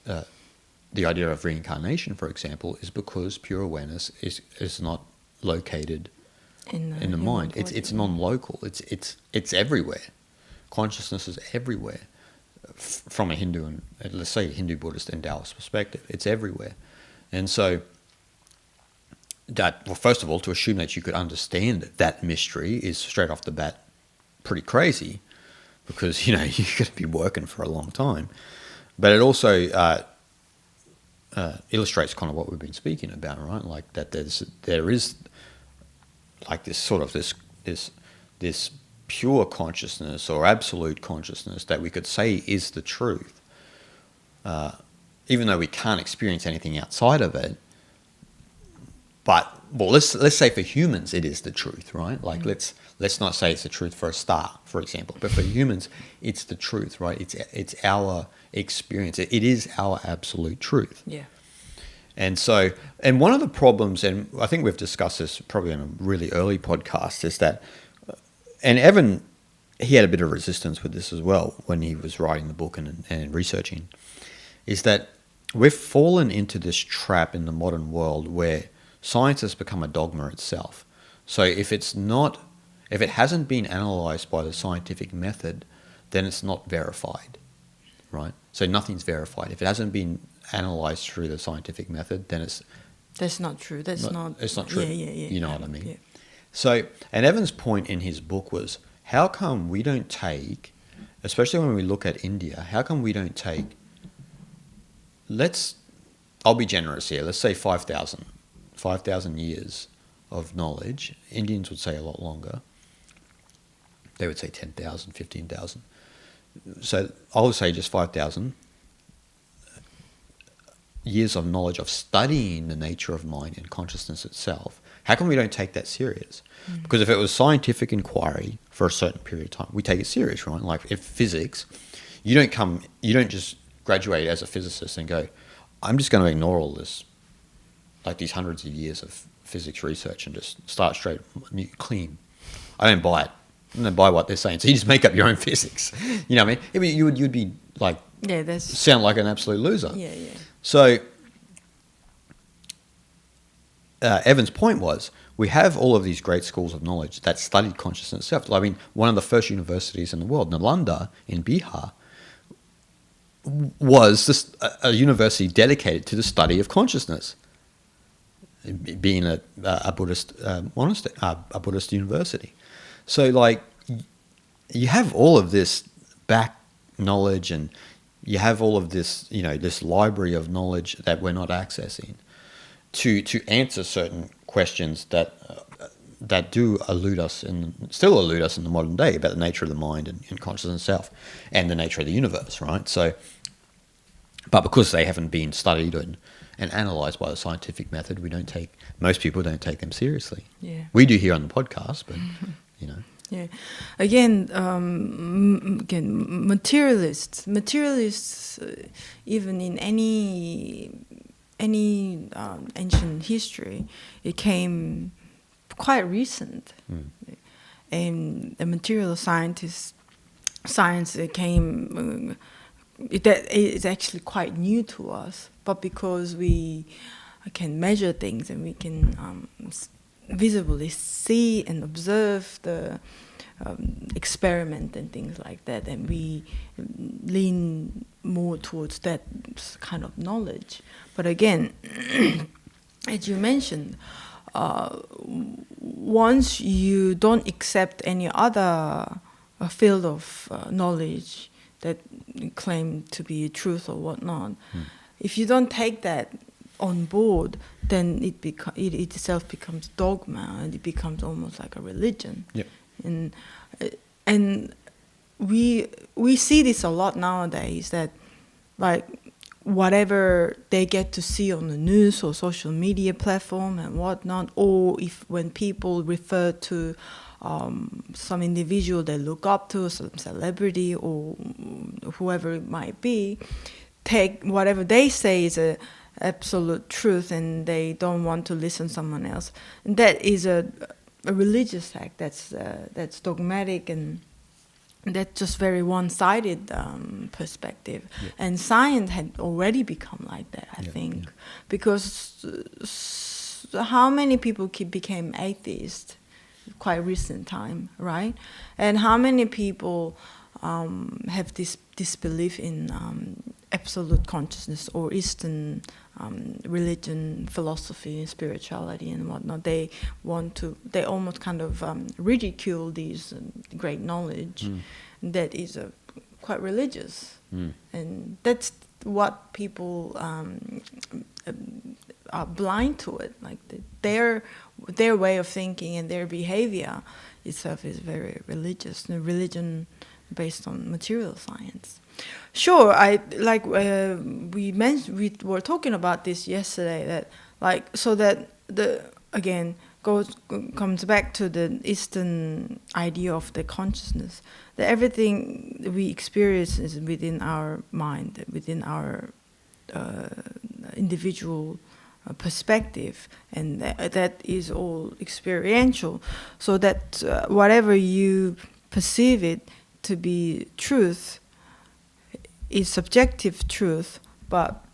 [SPEAKER 1] the idea of reincarnation, for example, is because pure awareness is not located in the mind. It's non-local. It's everywhere. Consciousness is everywhere. From a Hindu and, let's say, Hindu, Buddhist, and Taoist perspective, it's everywhere. And so first of all, to assume that you could understand that mystery is straight off the bat pretty crazy, because you're going to be working for a long time. But it also illustrates kind of what we've been speaking about, right? Like that there is like this sort of this pure consciousness or absolute consciousness that we could say is the truth, even though we can't experience anything outside of it. But let's say for humans it is the truth, right? Like let's not say it's the truth for a star, for example, but for humans it's the truth, right? It's our experience. It is our absolute truth.
[SPEAKER 2] Yeah.
[SPEAKER 1] And so, and one of the problems, and I think we've discussed this probably in a really early podcast, is that, and Evan, he had a bit of resistance with this as well when he was writing the book and researching, is that we've fallen into this trap in the modern world where science has become a dogma itself. So if it hasn't been analyzed by the scientific method, then it's not verified, right? So nothing's verified. If it hasn't been analyzed through the scientific method, then
[SPEAKER 2] that's not true. It's not
[SPEAKER 1] true.
[SPEAKER 2] Yeah.
[SPEAKER 1] You know what I mean?
[SPEAKER 2] Yeah.
[SPEAKER 1] So, and Evan's point in his book was, how come we don't take, especially when we look at India, how come we don't take, I'll be generous here, let's say 5,000 years of knowledge. Indians would say a lot longer. They would say 10,000, 15,000. So I would say just 5,000 years of knowledge of studying the nature of mind and consciousness itself. How come we don't take that serious? Because if it was scientific inquiry for a certain period of time, we take it serious, right? Like if physics, you don't just graduate as a physicist and go, I'm just going to ignore all this, like these hundreds of years of physics research, and just start straight clean. I don't buy it. I don't buy what they're saying. So you just make up your own physics. You know what I mean? You'd be like, sound like an absolute loser.
[SPEAKER 2] Yeah.
[SPEAKER 1] So Evan's point was, we have all of these great schools of knowledge that studied consciousness itself. I mean, one of the first universities in the world, Nalanda in Bihar, was just a university dedicated to the study of consciousness, being a Buddhist monastery, a Buddhist university. So, like, you have all of this back knowledge, and you have all of this, this library of knowledge that we're not accessing to answer certain questions that do elude us and still elude us in the modern day about the nature of the mind and consciousness itself and the nature of the universe, right? So, but because they haven't been studied and analysed by the scientific method, most people don't take them seriously.
[SPEAKER 2] Yeah.
[SPEAKER 1] We do here on the podcast, but,
[SPEAKER 2] Yeah. Again, materialists, even in any ancient history, it came quite recent. And the material science came. That is actually quite new to us, but because we can measure things and we can visibly see and observe the experiment and things like that, and we lean more towards that kind of knowledge. But again, as you mentioned, once you don't accept any other field of knowledge that claim to be truth or whatnot, if you don't take that on board, then it itself becomes dogma, and it becomes almost like a religion.
[SPEAKER 1] Yep.
[SPEAKER 2] And we see this a lot nowadays, that like whatever they get to see on the news or social media platform and whatnot, or when people refer to some individual they look up to, some celebrity or whoever it might be, take whatever they say is a absolute truth, and they don't want to listen to someone else. And that is a religious act. That's dogmatic, and that's just very one-sided perspective. Yeah. And science had already become like that, I think, because how many people became atheists quite recent time, right? And how many people have this disbelief in absolute consciousness or Eastern religion, philosophy, spirituality, and whatnot? They almost kind of ridicule these great knowledge that is quite religious, and that's what people are blind to it. Like their way of thinking and their behavior itself is very religious, and a religion based on material science. Sure, we were talking about this yesterday, that comes back to the Eastern idea of the consciousness, that everything we experience is within our mind, within our individual perspective, and that is all experiential. So that whatever you perceive it to be truth is subjective truth, but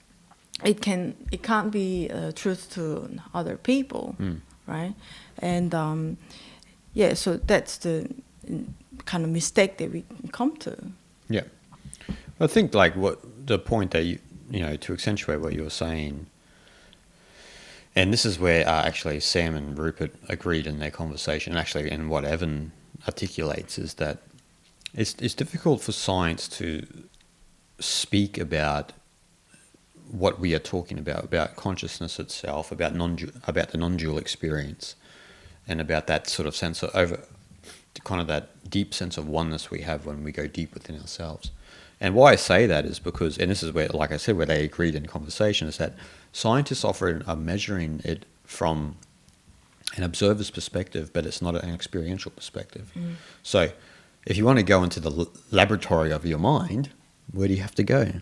[SPEAKER 2] it can't be truth to other people, right? And so that's the kind of mistake that we come to. Yeah,
[SPEAKER 1] I think like what the point that you to accentuate what you were saying, and this is where actually Sam and Rupert agreed in their conversation, actually, and what Evan articulates is that it's difficult for science to speak about what we are talking about consciousness itself, about the non-dual experience, and about that sort of sense of kind of that deep sense of oneness we have when we go deep within ourselves. And why I say that is because, and this is where, like I said, where they agreed in conversation, is that scientists are measuring it from an observer's perspective, but it's not an experiential perspective. So if you want to go into the laboratory of your mind, where do you have to go?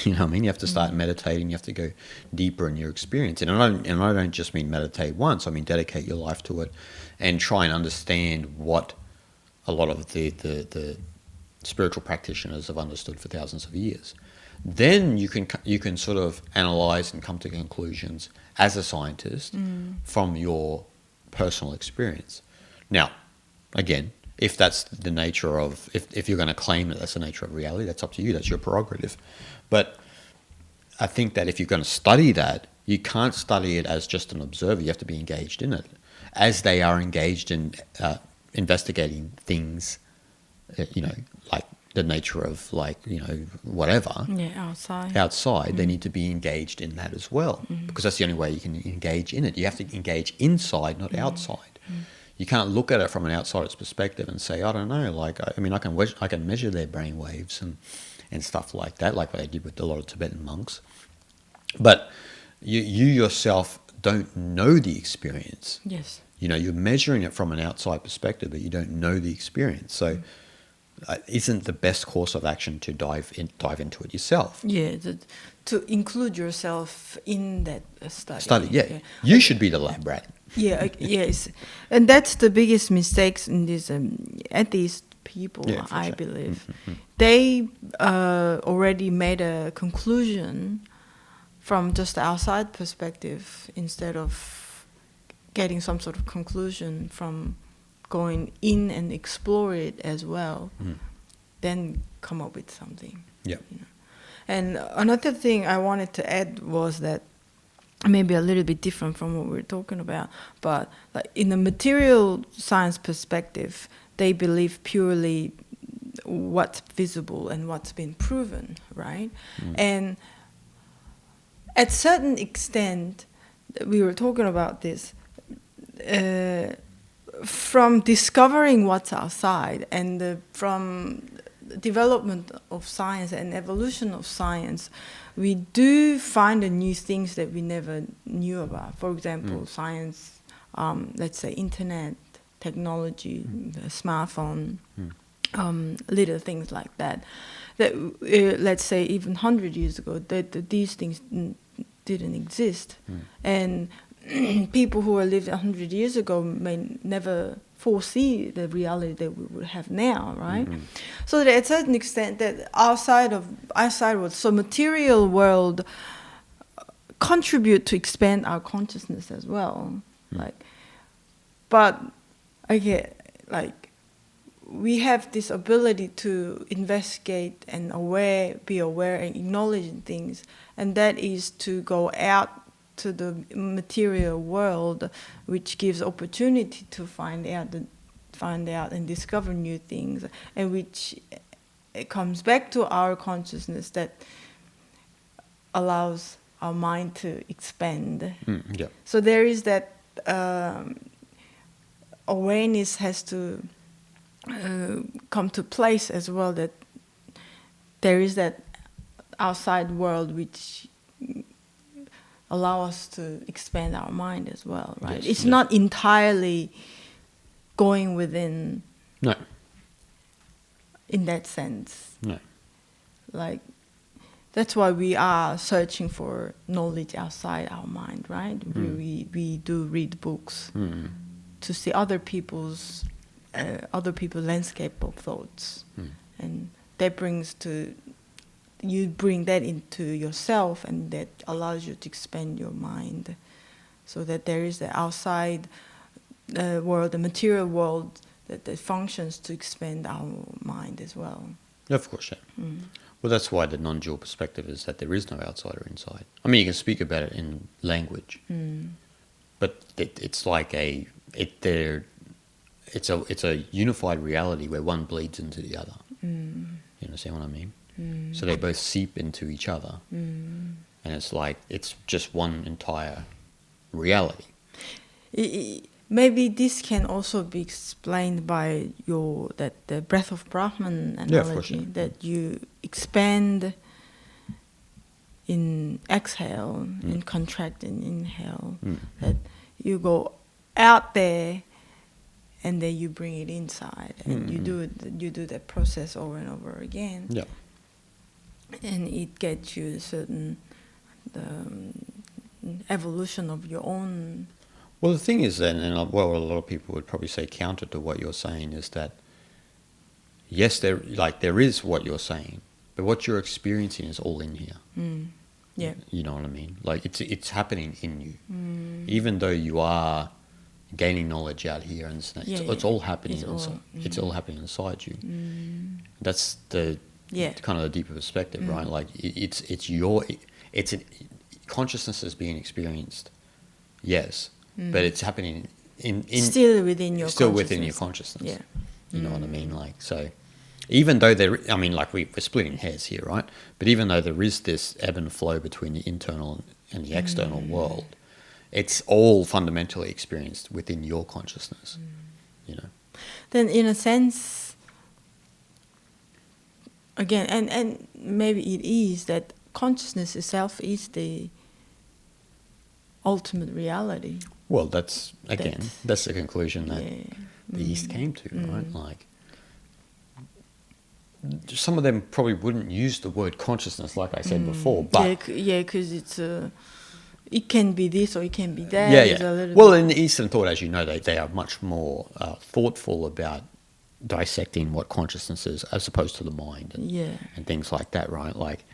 [SPEAKER 1] You know what I mean? You have to start meditating. You have to go deeper in your experience. And I don't just mean meditate once. I mean dedicate your life to it and try and understand what a lot of the spiritual practitioners have understood for thousands of years. then you can sort of analyze and come to conclusions as a scientist from your personal experience. Now, again, if that's the nature of, if you're going to claim that that's the nature of reality, that's up to you. That's your prerogative. But I think that if you're going to study that, you can't study it as just an observer. You have to be engaged in it, as they are engaged in investigating things, like the nature of, like, whatever.
[SPEAKER 2] Yeah,
[SPEAKER 1] Outside, they need to be engaged in that as well, because that's the only way you can engage in it. You have to engage inside, not outside. You can't look at it from an outsider's perspective and say, I don't know, like, I can measure their brain waves and stuff like that, like what I did with a lot of Tibetan monks. But you yourself don't know the experience.
[SPEAKER 2] Yes.
[SPEAKER 1] You're measuring it from an outside perspective, but you don't know the experience. So isn't the best course of action to dive into it yourself?
[SPEAKER 2] Yeah, to include yourself in that study.
[SPEAKER 1] Yeah. You should be the lab rat.
[SPEAKER 2] Yeah, yes. And that's the biggest mistakes in these atheist people, I believe. They already made a conclusion from just the outside perspective instead of getting some sort of conclusion from going in and explore it as well, then come up with something.
[SPEAKER 1] Yeah.
[SPEAKER 2] And another thing I wanted to add was that maybe a little bit different from what we're talking about, but like in the material science perspective, they believe purely what's visible and what's been proven, right? And at certain extent, we were talking about this, from discovering what's outside and from development of science and evolution of science, we do find the new things that we never knew about. For example, science, let's say internet, technology, the smartphone, little things like that. That let's say even 100 years ago, that these things didn't exist, and people who lived 100 years ago may never foresee the reality that we would have now, right? So that at a certain extent, that outside world, so material world contribute to expand our consciousness as well. But again, we have this ability to investigate and be aware and acknowledge things, and that is to go out to the material world, which gives opportunity to find out and discover new things, and which it comes back to our consciousness that allows our mind to expand. So there is that awareness has to come to place as well, that there is that outside world which allow us to expand our mind as well, right? It's not entirely going within.
[SPEAKER 1] No.
[SPEAKER 2] In that sense.
[SPEAKER 1] No.
[SPEAKER 2] That's why we are searching for knowledge outside our mind, right? We do read books to see other people's landscape of thoughts, and that you bring that into yourself, and that allows you to expand your mind, so that there is the outside world, the material world, that functions to expand our mind as well.
[SPEAKER 1] Of course, yeah. Well, that's why the non-dual perspective is that there is no outside or inside. I mean, you can speak about it in language, but it's like it's a unified reality where one bleeds into the other. You understand what I mean? So they both seep into each other, and it's just one entire reality.
[SPEAKER 2] Maybe this can also be explained by the breath of Brahman analogy, that you expand in exhale and contract in inhale, that you go out there and then you bring it inside, and you do that process over and over again.
[SPEAKER 1] Yeah.
[SPEAKER 2] And it gets you a certain evolution of your own.
[SPEAKER 1] Well, the thing is then, and a lot of people would probably say counter to what you're saying, is that yes, there is what you're saying, But what you're experiencing is all in here.
[SPEAKER 2] Yeah.
[SPEAKER 1] You know what I mean? Like it's happening in you. Even though you are gaining knowledge out here, and it's all happening. It's all happening inside you. That's the kind of the deeper perspective, right? Like it's consciousness is being experienced, yes, but it's happening in
[SPEAKER 2] still within your
[SPEAKER 1] consciousness.
[SPEAKER 2] Yeah.
[SPEAKER 1] You know what I mean? Like, so even though like we're splitting hairs here, right? But even though there is this ebb and flow between the internal and the external world, it's all fundamentally experienced within your consciousness, you know?
[SPEAKER 2] Then in a sense, again, and maybe it is that consciousness itself is the ultimate reality.
[SPEAKER 1] Well, that's the conclusion that the East came to, right? Like, some of them probably wouldn't use the word consciousness, like I said before, but
[SPEAKER 2] because it's it can be this or it can be that.
[SPEAKER 1] Well, in the Eastern thought, as you know, they are much more thoughtful about dissecting what consciousness is as opposed to the mind and things like that, right? Like,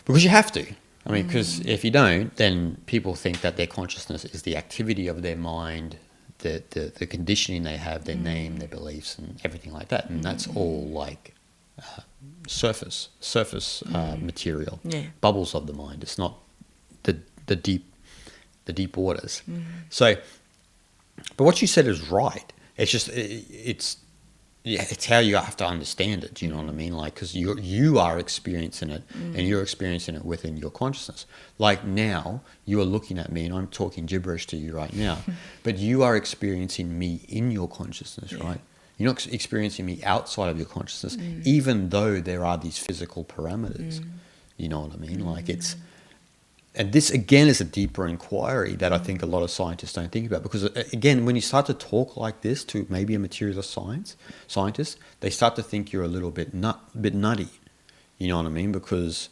[SPEAKER 1] because you have to. I mean, because if you don't, then people think that their consciousness is the activity of their mind, the conditioning they have, their name, their beliefs, and everything like that. And that's all like surface material, bubbles of the mind. It's not the deep waters. So, but what you said is right. It's just it's how you have to understand it. Do you know what I mean? Like, because you are experiencing it, and you're experiencing it within your consciousness. Like now, you are looking at me, and I'm talking gibberish to you right now, but you are experiencing me in your consciousness, right? You're not experiencing me outside of your consciousness, even though there are these physical parameters. You know what I mean? Like and this again is a deeper inquiry that I think a lot of scientists don't think about, because again, when you start to talk like this to maybe a materialist scientist, they start to think you're a little bit nutty. You know what I mean? Because,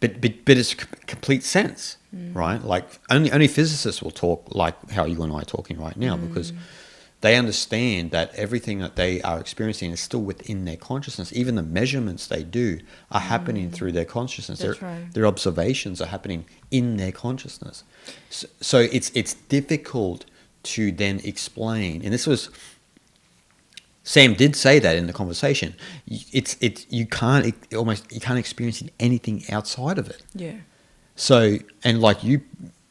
[SPEAKER 1] but it's complete sense, right? Like only physicists will talk like how you and I are talking right now, because they understand that everything that they are experiencing is still within their consciousness. Even the measurements they do are happening through their consciousness. Their observations are happening in their consciousness. So it's difficult to then explain. And this was, Sam did say that in the conversation. You can't experience anything outside of it.
[SPEAKER 2] Yeah.
[SPEAKER 1] So, and like you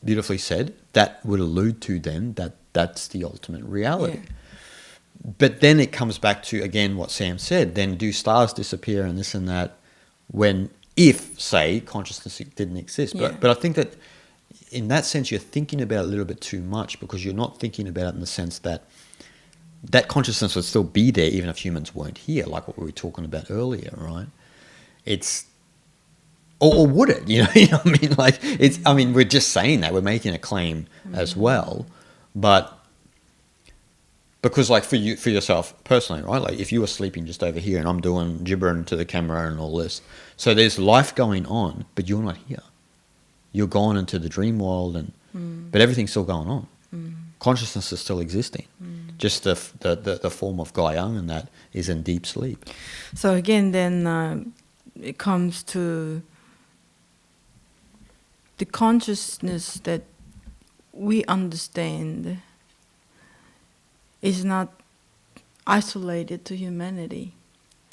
[SPEAKER 1] beautifully said, that would allude to then that's the ultimate reality. Yeah. But then it comes back to, again, what Sam said, then do stars disappear and this and that if, say, consciousness didn't exist. But I think that in that sense, you're thinking about it a little bit too much, because you're not thinking about it in the sense that consciousness would still be there even if humans weren't here, like what we were talking about earlier, right? It's... Or would it? You know what I mean? Like, we're just saying that. We're making a claim as well. But because, like, for yourself personally, right? Like, if you were sleeping just over here and I'm doing gibbering to the camera and all this, so there's life going on, but you're not here. You're gone into the dream world, but everything's still going on. Consciousness is still existing. Just the form of Gaiyang and that is in deep sleep.
[SPEAKER 2] So again, then it comes to the consciousness that we understand is not isolated to humanity,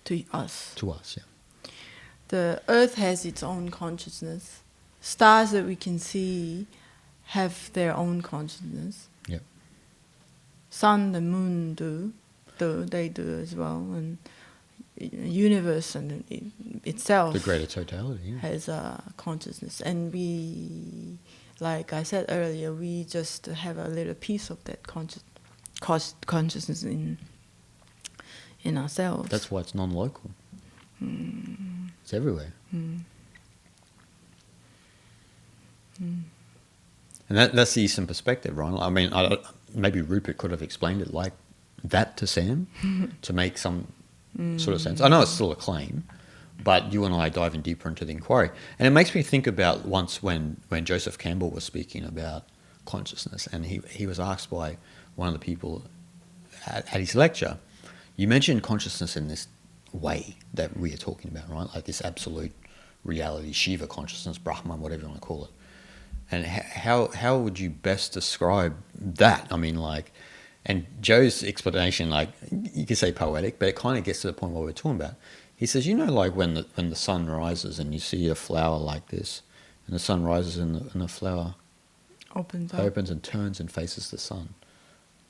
[SPEAKER 2] to us.
[SPEAKER 1] To us, yeah.
[SPEAKER 2] The earth has its own consciousness. Stars that we can see have their own consciousness.
[SPEAKER 1] Yep.
[SPEAKER 2] Sun, the moon they do as well. And universe and itself,
[SPEAKER 1] the greater totality,
[SPEAKER 2] has a consciousness, and we, like I said earlier, we just have a little piece of that consciousness in ourselves.
[SPEAKER 1] That's why it's non-local. It's everywhere. And that's the Eastern perspective, right? I mean, maybe Rupert could have explained it like that to Sam to make some sort of sense. I know it's still a claim, but you and I are diving deeper into the inquiry. And it makes me think about once when Joseph Campbell was speaking about consciousness, and he was asked by one of the people at his lecture, you mentioned consciousness in way that we are talking about, right? Like this absolute reality, Shiva consciousness, Brahman, whatever you want to call it. And how would you best describe that? I mean, like, and Joe's explanation, like, you could say poetic, but it kind of gets to the point what we're talking about. He says, you know, like when the sun rises and you see a flower like this, and the sun rises and the flower opens and turns and faces the sun.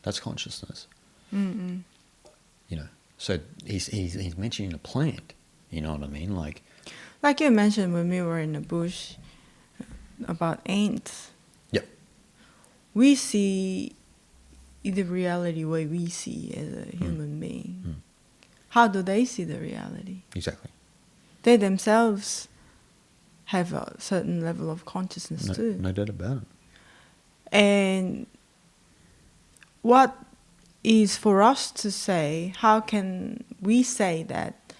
[SPEAKER 1] That's consciousness.
[SPEAKER 2] Mm-mm.
[SPEAKER 1] You know, so he's mentioning a plant. You know what I mean? Like
[SPEAKER 2] you mentioned when we were in the bush about ants.
[SPEAKER 1] Yep.
[SPEAKER 2] We see the reality way we see as a human being.
[SPEAKER 1] Mm.
[SPEAKER 2] How do they see the reality?
[SPEAKER 1] Exactly.
[SPEAKER 2] They themselves have a certain level of consciousness too.
[SPEAKER 1] No doubt about it.
[SPEAKER 2] And what is for us to say, how can we say that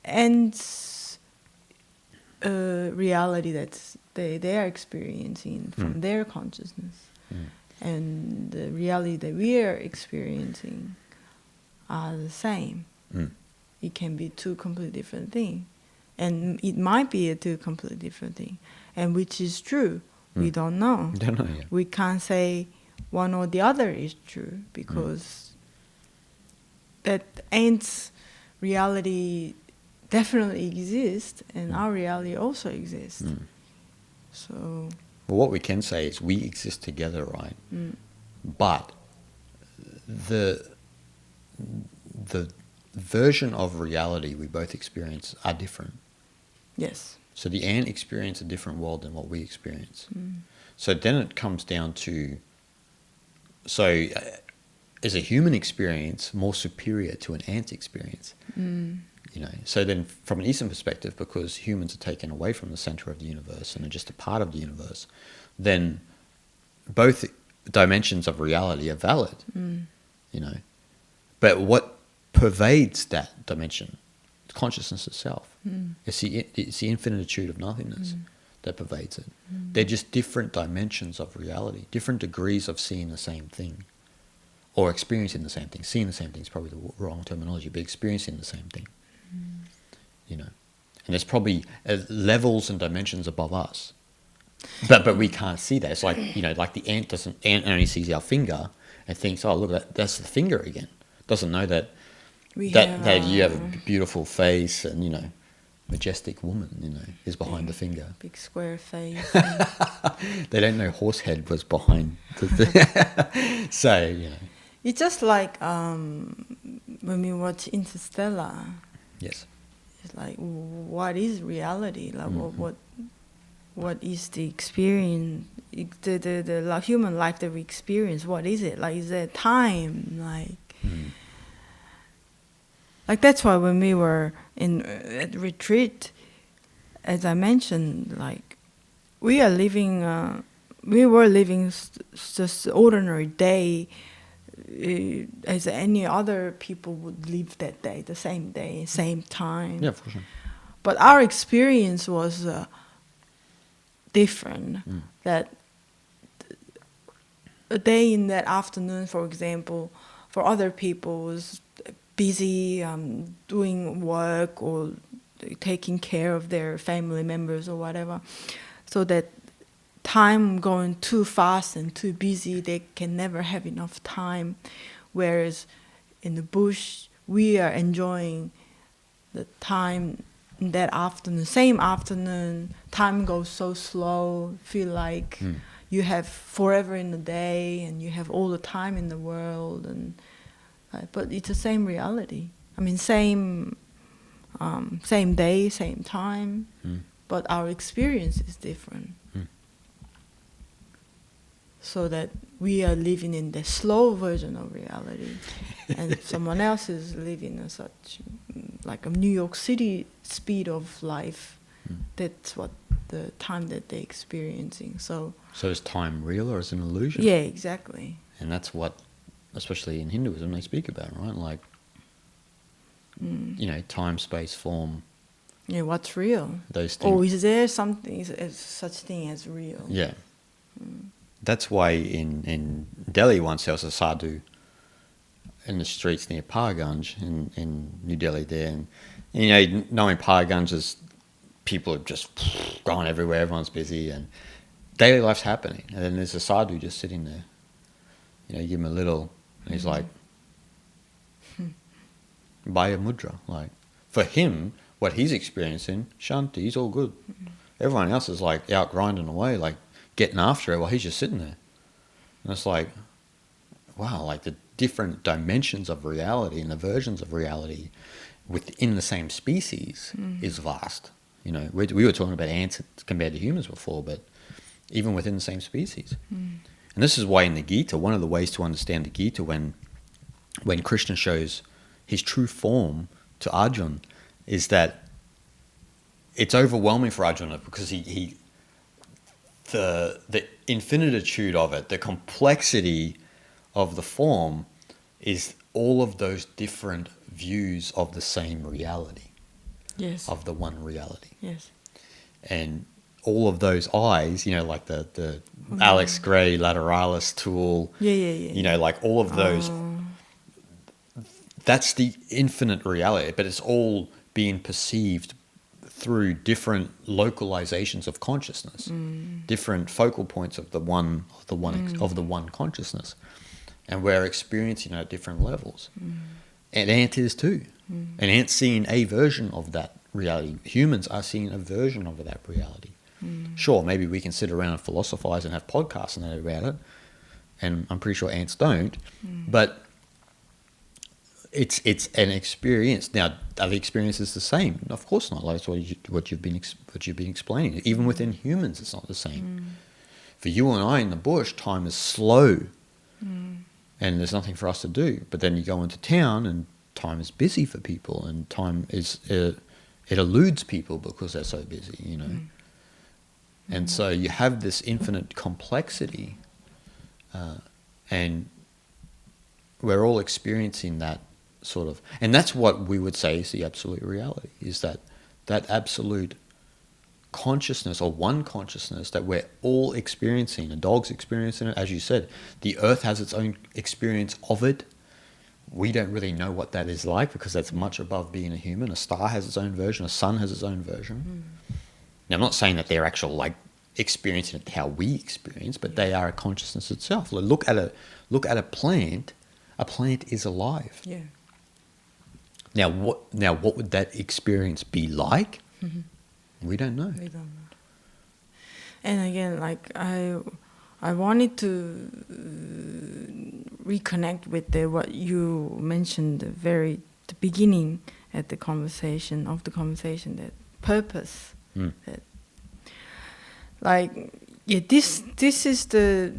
[SPEAKER 2] ants' reality that they are experiencing from their consciousness and the reality that we are experiencing are the same. It can be two completely different things. And it might be a two completely different things. And which is true. We don't know.
[SPEAKER 1] Don't know yet.
[SPEAKER 2] We can't say one or the other is true because that ants' reality definitely exists and our reality also exists. So,
[SPEAKER 1] well, what we can say is we exist together, right? But the version of reality we both experience are different.
[SPEAKER 2] yes.
[SPEAKER 1] So the ant experiences a different world than what we experience. So then it comes down to, is a human experience more superior to an ant experience? You know, so then from an Eastern perspective, because humans are taken away from the center of the universe and are just a part of the universe, then both dimensions of reality are valid. You know, but what pervades that dimension? Consciousness itself. It's the infinitude of nothingness that pervades it. They're just different dimensions of reality, different degrees of seeing the same thing, or experiencing the same thing. Seeing the same thing is probably the wrong terminology, but experiencing the same thing. You know, and there's probably levels and dimensions above us, but we can't see that. It's like, you know, like the ant only sees our finger and thinks, oh look, that's the finger again. Doesn't know that that you have a beautiful face and, you know, majestic woman, you know, is behind the finger.
[SPEAKER 2] Big square face.
[SPEAKER 1] They don't know Horsehead was behind the so, you know.
[SPEAKER 2] It's just like when we watch Interstellar.
[SPEAKER 1] Yes.
[SPEAKER 2] It's like, what is reality? Like, what is the experience? The human life that we experience. What is it? Like, is there time? Like that's why when we were at retreat, as I mentioned, like we were living just ordinary day as any other people would live that day, same time.
[SPEAKER 1] Yeah, for sure.
[SPEAKER 2] But our experience was different. That a day in that afternoon, for example, for other people was busy doing work or taking care of their family members or whatever, so that time going too fast and too busy, they can never have enough time. Whereas in the bush, we are enjoying the time in that afternoon, same afternoon, time goes so slow, feel like you have forever in the day and you have all the time in the world, and but it's the same reality. I mean, same day, same time, but our experience is different. So that we are living in the slow version of reality, and someone else is living in such like a New York City speed of life. That's what the time that they're experiencing. So
[SPEAKER 1] is time real or is it an illusion?
[SPEAKER 2] Yeah, exactly.
[SPEAKER 1] And that's what, especially in Hinduism, they speak about, right? Like, you know, time, space, form.
[SPEAKER 2] Yeah, what's real?
[SPEAKER 1] Those things.
[SPEAKER 2] Or is there something, such thing as real?
[SPEAKER 1] Yeah. That's why in Delhi once there was a sadhu in the streets near Paraganj in New Delhi there, and you know, knowing Paraganj is people are just going everywhere, everyone's busy, and daily life's happening, and then there's a sadhu just sitting there. You know, you give him a little, and he's like, Bhaya Mudra. Like, for him, what he's experiencing, Shanti, he's all good. Everyone else is like out grinding away, like getting after it while he's just sitting there. And it's like, wow, like the different dimensions of reality and the versions of reality within the same species is vast. You know, we were talking about ants compared to humans before, but even within the same species. And this is why in the Gita, one of the ways to understand the Gita, when Krishna shows his true form to Arjuna, is that it's overwhelming for Arjuna because the infinitude of it, the complexity of the form is all of those different views of the same reality.
[SPEAKER 2] Yes.
[SPEAKER 1] Of the one reality.
[SPEAKER 2] Yes.
[SPEAKER 1] And all of those eyes, you know, like the Alex Gray lateralis tool.
[SPEAKER 2] Yeah.
[SPEAKER 1] You know, like all of those. That's the infinite reality, but it's all being perceived through different localizations of consciousness, different focal points of the one consciousness, and we're experiencing it at different levels. And Ant is too. And Ant's seeing a version of that reality. Humans are seeing a version of that reality. Sure, maybe we can sit around and philosophize and have podcasts and that about it, and I'm pretty sure ants don't. But it's an experience. Now, are the experiences the same? Of course not. Like that's what you've been explaining. Even within humans, it's not the same. For you and I in the bush, time is slow, and there's nothing for us to do. But then you go into town, and time is busy for people, and time is it eludes people because they're so busy. You know, and so you have this infinite complexity, and we're all experiencing that. Sort of, and that's what we would say is the absolute reality, is that absolute consciousness or one consciousness that we're all experiencing. A dog's experiencing it, as you said. The earth has its own experience of it. We don't really know what that is like because that's much above being a human. A star has its own version. A sun has its own version. Now, I'm not saying that they're actual like experiencing it how we experience, but they are a consciousness itself. Look at a plant. A plant is alive.
[SPEAKER 2] Yeah.
[SPEAKER 1] Now, what would that experience be like? We don't know.
[SPEAKER 2] We don't know. And again, like I wanted to reconnect with what you mentioned the beginning at the conversation, that purpose. That, like, yeah, this is the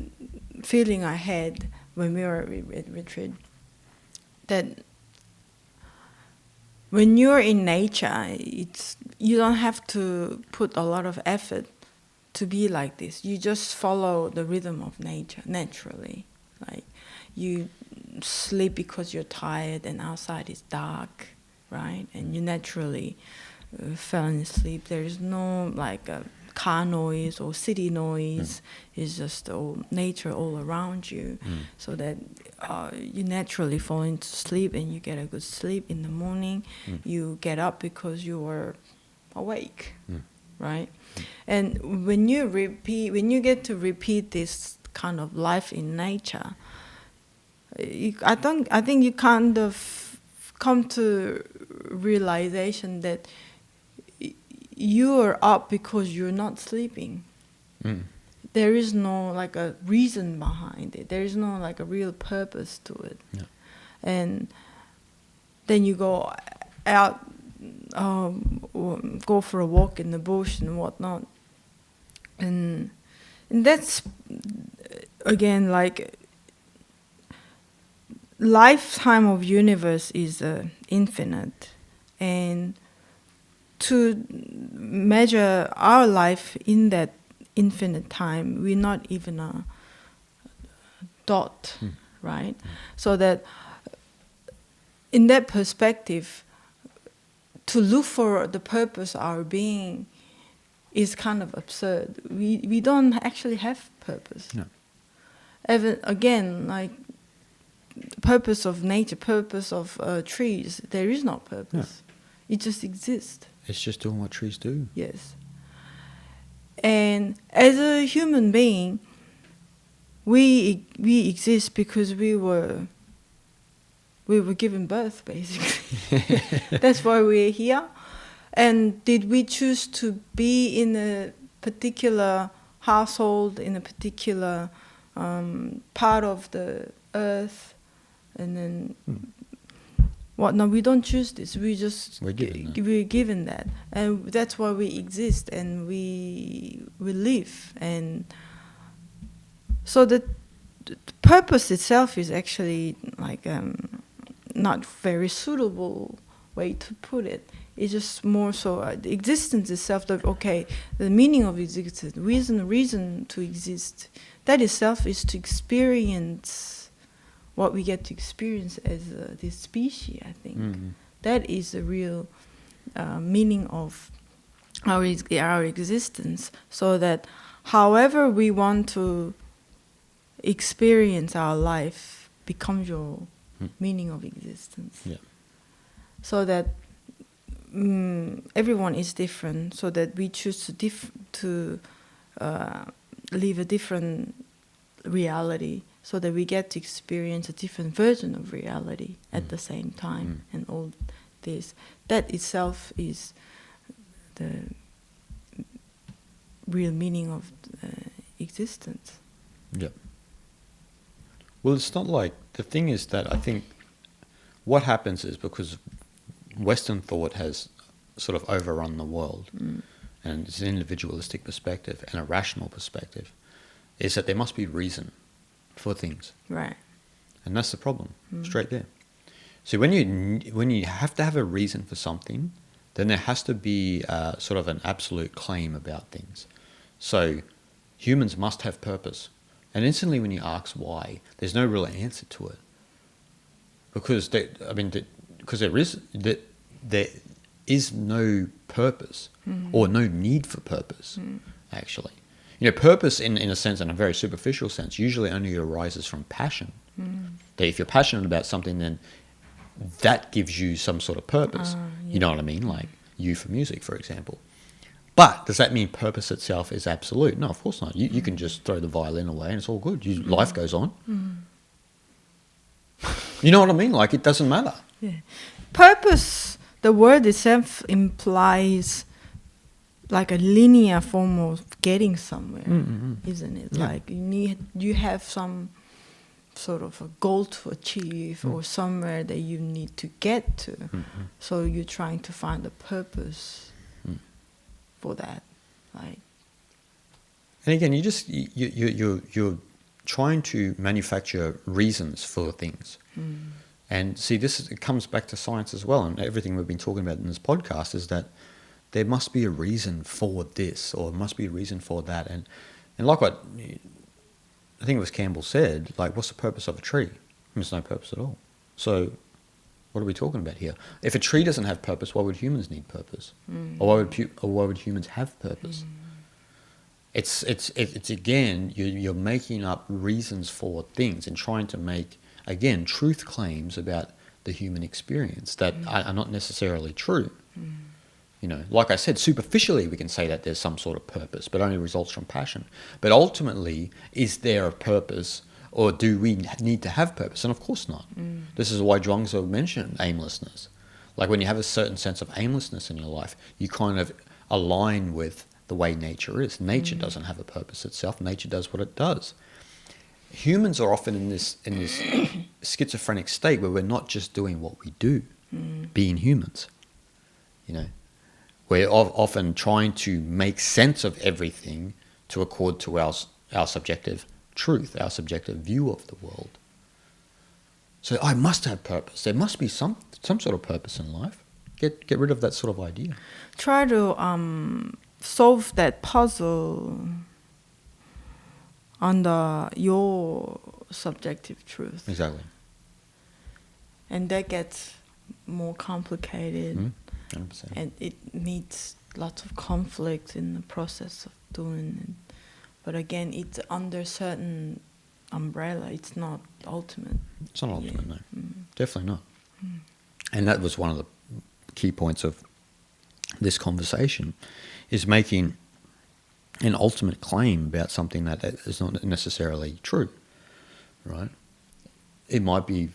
[SPEAKER 2] feeling I had when we were at retreat, that when you're in nature, you don't have to put a lot of effort to be like this. You just follow the rhythm of nature naturally. Like, you sleep because you're tired and outside is dark, right? And you naturally fell asleep. There is no like a car noise or city noise. It's just all nature all around you, so that you naturally fall into sleep and you get a good sleep in the morning. You get up because you were awake, right? And when you get to repeat this kind of life in nature, I think you kind of come to realization that you are up because you're not sleeping. There is no like a reason behind it. There is no like a real purpose to it. Yeah. And then you go out, go for a walk in the bush and whatnot. And that's, again, like, lifetime of universe is infinite. And to measure our life in that infinite time, we're not even a dot, right? So that in that perspective, to look for the purpose of our being is kind of absurd. We don't actually have purpose. No. Even again, like purpose of nature, purpose of trees. There is no purpose. It just exists.
[SPEAKER 1] It's just doing what trees do.
[SPEAKER 2] Yes. And as a human being, we exist because we were given birth, basically. That's why we're here. And did we choose to be in a particular household, in a particular part of the earth, and then what? No, we don't choose this. We're given that, and that's why we exist and we live. And so the purpose itself is actually like not very suitable way to put it. It's just more so the existence itself. The meaning of existence, reason to exist. That itself is to experience what we get to experience as this species. I think that is the real meaning of our existence. So that however we want to experience our life becomes your meaning of existence.
[SPEAKER 1] Yeah.
[SPEAKER 2] So that everyone is different, so that we choose to live a different reality, so that we get to experience a different version of reality at the same time. And all this, that itself is the real meaning of existence.
[SPEAKER 1] Yeah. Well, it's not like, the thing is that I think what happens is because Western thought has sort of overrun the world, and it's an individualistic perspective and a rational perspective, is that there must be reason for things.
[SPEAKER 2] Right.
[SPEAKER 1] And that's the problem, straight there. So when you have to have a reason for something, then there has to be sort of an absolute claim about things. So humans must have purpose. And instantly when you ask why, there's no real answer to it. Because there is no purpose or no need for purpose, actually. You know, purpose in a sense, in a very superficial sense, usually only arises from passion. That if you're passionate about something, then that gives you some sort of purpose. You know what I mean? Like you for music, for example. But does that mean purpose itself is absolute? No, of course not. You can just throw the violin away and it's all good. Life goes on. You know what I mean? Like it doesn't matter.
[SPEAKER 2] Yeah. Purpose, the word itself implies like a linear form of getting somewhere, isn't it? Yeah. Like you have some sort of a goal to achieve or somewhere that you need to get to. So you're trying to find a purpose for that. Like,
[SPEAKER 1] and again, you're trying to manufacture reasons for things. And see, it comes back to science as well, and everything we've been talking about in this podcast is that there must be a reason for this, or must be a reason for that. And like what I think it was Campbell said, like, what's the purpose of a tree? There's no purpose at all. So what are we talking about here? If a tree doesn't have purpose, why would humans need purpose? Or why would humans have purpose? It's again, you're making up reasons for things and trying to make, again, truth claims about the human experience that are not necessarily true. You know, like I said, superficially we can say that there's some sort of purpose, but only results from passion. But ultimately, is there a purpose, or do we need to have purpose? And of course not. This is why Zhuangzi mentioned aimlessness. Like when you have a certain sense of aimlessness in your life, you kind of align with the way nature is. Nature doesn't have a purpose itself. Nature does what it does. Humans are often in this schizophrenic state where we're not just doing what we do, being humans. You know, we're often trying to make sense of everything to accord to our subjective truth, our subjective view of the world. So I must have purpose. There must be some sort of purpose in life. Get rid of that sort of idea.
[SPEAKER 2] Try to solve that puzzle under your subjective truth.
[SPEAKER 1] Exactly.
[SPEAKER 2] And that gets more complicated.
[SPEAKER 1] 100%.
[SPEAKER 2] And it needs lots of conflict in the process of doing it. But again, it's under certain umbrella. It's not ultimate.
[SPEAKER 1] It's not ultimate,
[SPEAKER 2] Yeah.
[SPEAKER 1] no. Definitely not. And that was one of the key points of this conversation, is making an ultimate claim about something that is not necessarily true, right? It might be,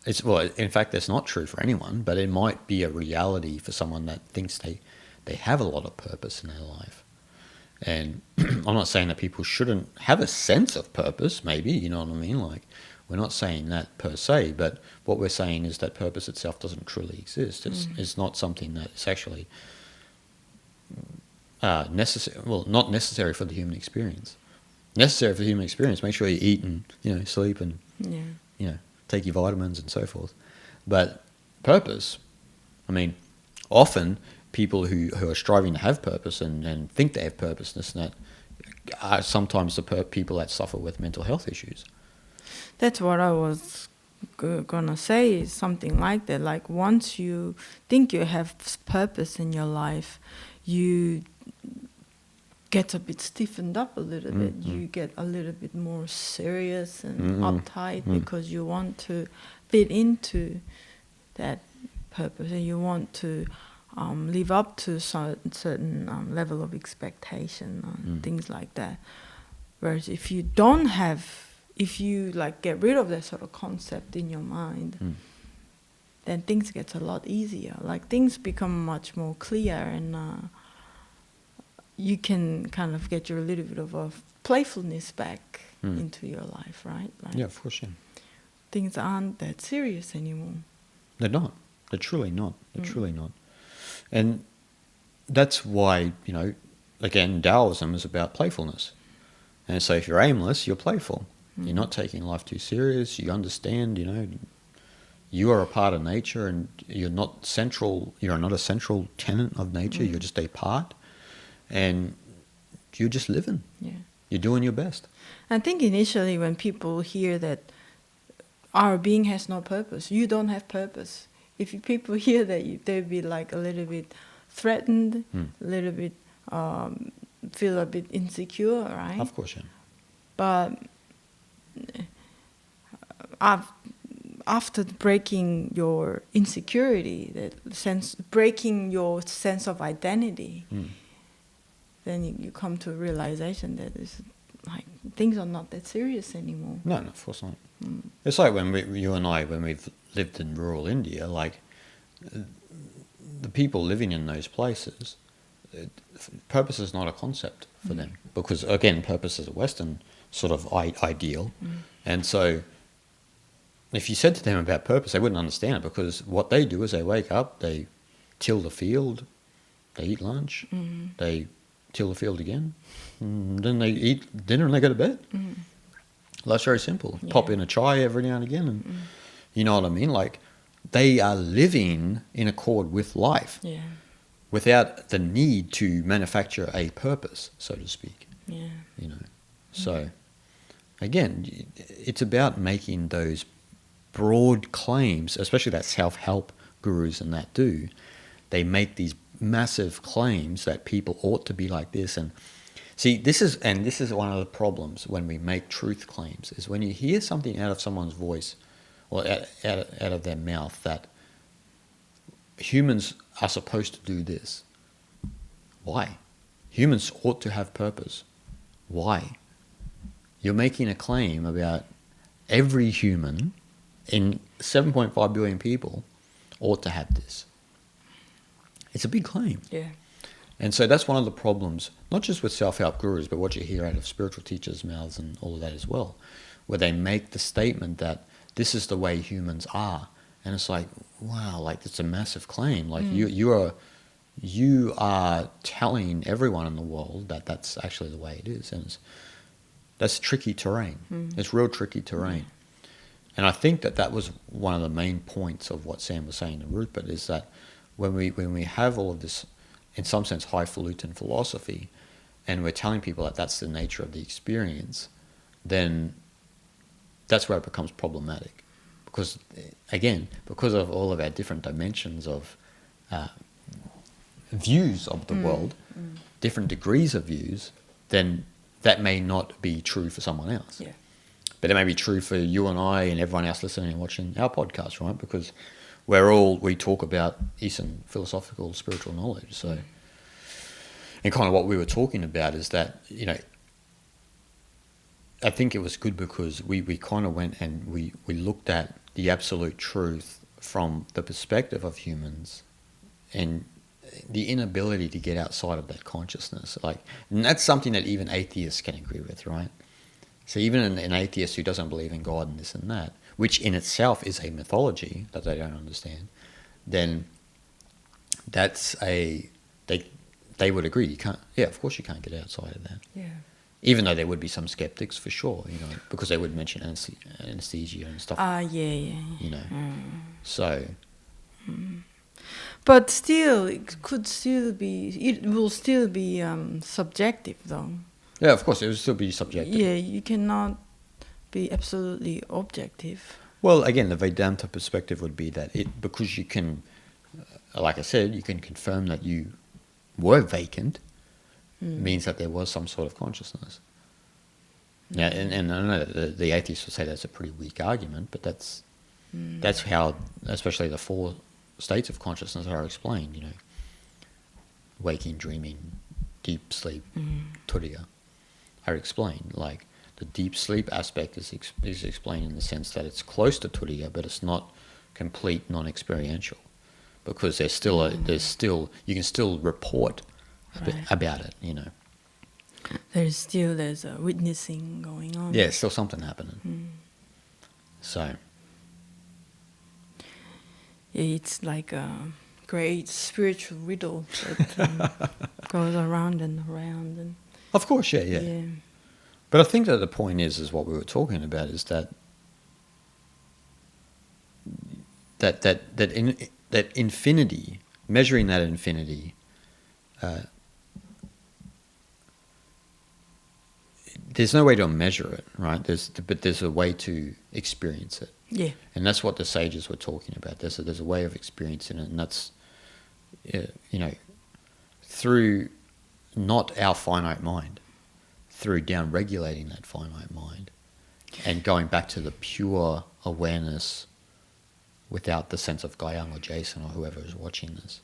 [SPEAKER 1] in fact, that's not true for anyone, but it might be a reality for someone that thinks they have a lot of purpose in their life. And I'm not saying that people shouldn't have a sense of purpose, maybe, you know what I mean? Like, we're not saying that per se, but what we're saying is that purpose itself doesn't truly exist. It's not something that is actually necessary. Well, not necessary for the human experience. Necessary for the human experience. Make sure you eat and sleep and take your vitamins and so forth. But purpose, I mean, often people who are striving to have purpose and think they have purposeness and that are sometimes the people that suffer with mental health issues.
[SPEAKER 2] That's what I was gonna say, is something like that. Like, once you think you have purpose in your life, you get a bit stiffened up a little bit. You get a little bit more serious and uptight because you want to fit into that purpose and you want to live up to certain level of expectation and things like that. Whereas if you don't have, if you like get rid of that sort of concept in your mind, then things get a lot easier. Like, things become much more clear, and you can kind of get your little bit of a playfulness back into your life, right? Like,
[SPEAKER 1] Yeah, of course, yeah.
[SPEAKER 2] things aren't that serious anymore.
[SPEAKER 1] They're not. They're truly not. They're truly not. And that's why, again, Taoism is about playfulness. And so if you're aimless, you're playful. You're not taking life too serious. You understand, you are a part of nature, and you're not central. You're not a central tenet of nature. You're just a part, and you're just living.
[SPEAKER 2] Yeah.
[SPEAKER 1] You're doing your best.
[SPEAKER 2] I think initially when people hear that our being has no purpose, you don't have purpose. If people hear that, they'd be like a little bit threatened, a little bit feel a bit insecure, right?
[SPEAKER 1] Of course, yeah.
[SPEAKER 2] But after breaking your insecurity, breaking your sense of identity, then you come to a realization that it's like things are not that serious anymore.
[SPEAKER 1] No, of course not. It's like when you and I, when we've lived in rural India, like the people living in those places, purpose is not a concept for them, because again, purpose is a Western sort of ideal, and so if you said to them about purpose, they wouldn't understand it, because what they do is they wake up, they till the field, they eat lunch, they till the field again, then they eat dinner and they go to bed. That's very simple.
[SPEAKER 2] Yeah.
[SPEAKER 1] Pop in a chai every now and again, and you know what I mean? Like, they are living in accord with life, without the need to manufacture a purpose, so to speak.
[SPEAKER 2] Yeah.
[SPEAKER 1] So again, it's about making those broad claims, especially that self-help gurus and that do. They make these massive claims that people ought to be like this, and see, this is one of the problems when we make truth claims, is when you hear something out of someone's voice or out of their mouth that humans are supposed to do this. Why? Humans ought to have purpose. Why? You're making a claim about every human in 7.5 billion people ought to have this. It's a big claim.
[SPEAKER 2] Yeah.
[SPEAKER 1] And so that's one of the problems, not just with self-help gurus, but what you hear out of spiritual teachers' mouths and all of that as well, where they make the statement that this is the way humans are. And it's like, wow, like, it's a massive claim. Like, you are telling everyone in the world that that's actually the way it is. And that's tricky terrain. It's real tricky terrain. And I think that was one of the main points of what Sam was saying to Rupert, is that when we have all of this, in some sense, highfalutin philosophy, and we're telling people that that's the nature of the experience, then that's where it becomes problematic. Because, again, because of all of our different dimensions of views of the world, different degrees of views, then that may not be true for someone else.
[SPEAKER 2] Yeah.
[SPEAKER 1] But it may be true for you and I and everyone else listening and watching our podcast, right? Because we talk about Eastern philosophical spiritual knowledge. So, and kind of what we were talking about is that, I think it was good because we kind of went and we looked at the absolute truth from the perspective of humans and the inability to get outside of that consciousness. And that's something that even atheists can agree with, right? So even an atheist who doesn't believe in God and this and that, which in itself is a mythology that they don't understand, then they would agree. You can't. Yeah, of course you can't get outside of that.
[SPEAKER 2] Yeah.
[SPEAKER 1] Even though there would be some skeptics for sure, because they would mention anesthesia and stuff.
[SPEAKER 2] Yeah.
[SPEAKER 1] So.
[SPEAKER 2] But still, it will still be subjective, though.
[SPEAKER 1] Yeah, of course, it would still be subjective.
[SPEAKER 2] Yeah, you cannot be absolutely objective.
[SPEAKER 1] Well, again, the Vedanta perspective would be that because you can, like I said, you can confirm that you were vacant, means that there was some sort of consciousness. Now, and I know that the atheists would say that's a pretty weak argument, but that's how, especially the 4 states of consciousness are explained. Waking, dreaming, deep sleep, turiya, are explained. Like the deep sleep aspect is explained in the sense that it's close to turiya, but it's not complete non-experiential, because there's still you can still report about it.
[SPEAKER 2] There's a witnessing going on.
[SPEAKER 1] Yeah, still something happening. So.
[SPEAKER 2] Yeah, it's like a great spiritual riddle that goes around and around. And
[SPEAKER 1] of course, yeah. But I think that the point is what we were talking about is that infinity, measuring that infinity, there's no way to measure it, right? But there's a way to experience it.
[SPEAKER 2] Yeah.
[SPEAKER 1] And that's what the sages were talking about. There's a way of experiencing it, and that's, through not our finite mind, through down-regulating that finite mind and going back to the pure awareness without the sense of Guyang or Jason or whoever is watching this.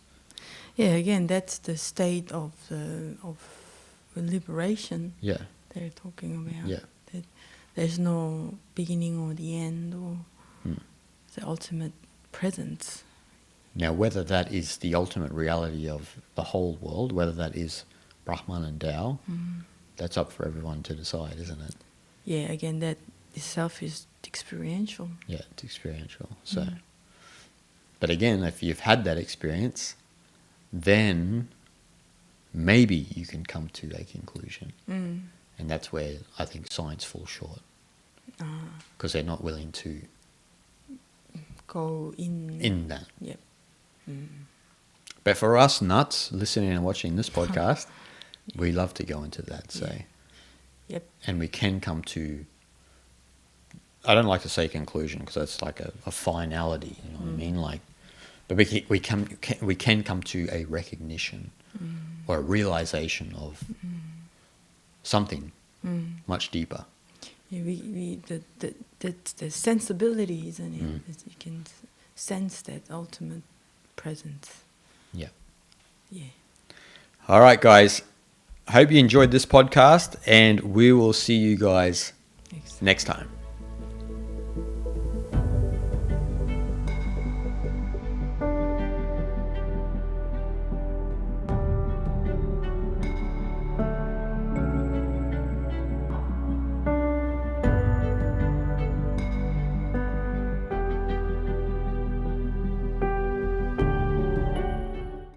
[SPEAKER 2] Yeah, again, that's the state of liberation.
[SPEAKER 1] Yeah.
[SPEAKER 2] They're talking about.
[SPEAKER 1] Yeah.
[SPEAKER 2] That there's no beginning or the end or the ultimate presence.
[SPEAKER 1] Now, whether that is the ultimate reality of the whole world, whether that is Brahman and Tao, that's up for everyone to decide, isn't it?
[SPEAKER 2] Yeah, again, that itself is experiential.
[SPEAKER 1] Yeah, it's experiential. So, but again, if you've had that experience, then maybe you can come to a conclusion. And that's where I think science falls short. Because they're not willing to
[SPEAKER 2] go in
[SPEAKER 1] that.
[SPEAKER 2] Yep.
[SPEAKER 1] But for us nuts listening and watching this podcast, we love to go into that. So,
[SPEAKER 2] yep.
[SPEAKER 1] And we can come to, I don't like to say conclusion because that's like a finality, you know what I mean? But we can come to a recognition or a realization of something much deeper.
[SPEAKER 2] Yeah, that's the sensibility, isn't it? That you can sense that ultimate presence.
[SPEAKER 1] Yeah.
[SPEAKER 2] Yeah.
[SPEAKER 1] All right, guys. Hope you enjoyed this podcast, and we will see you guys next time.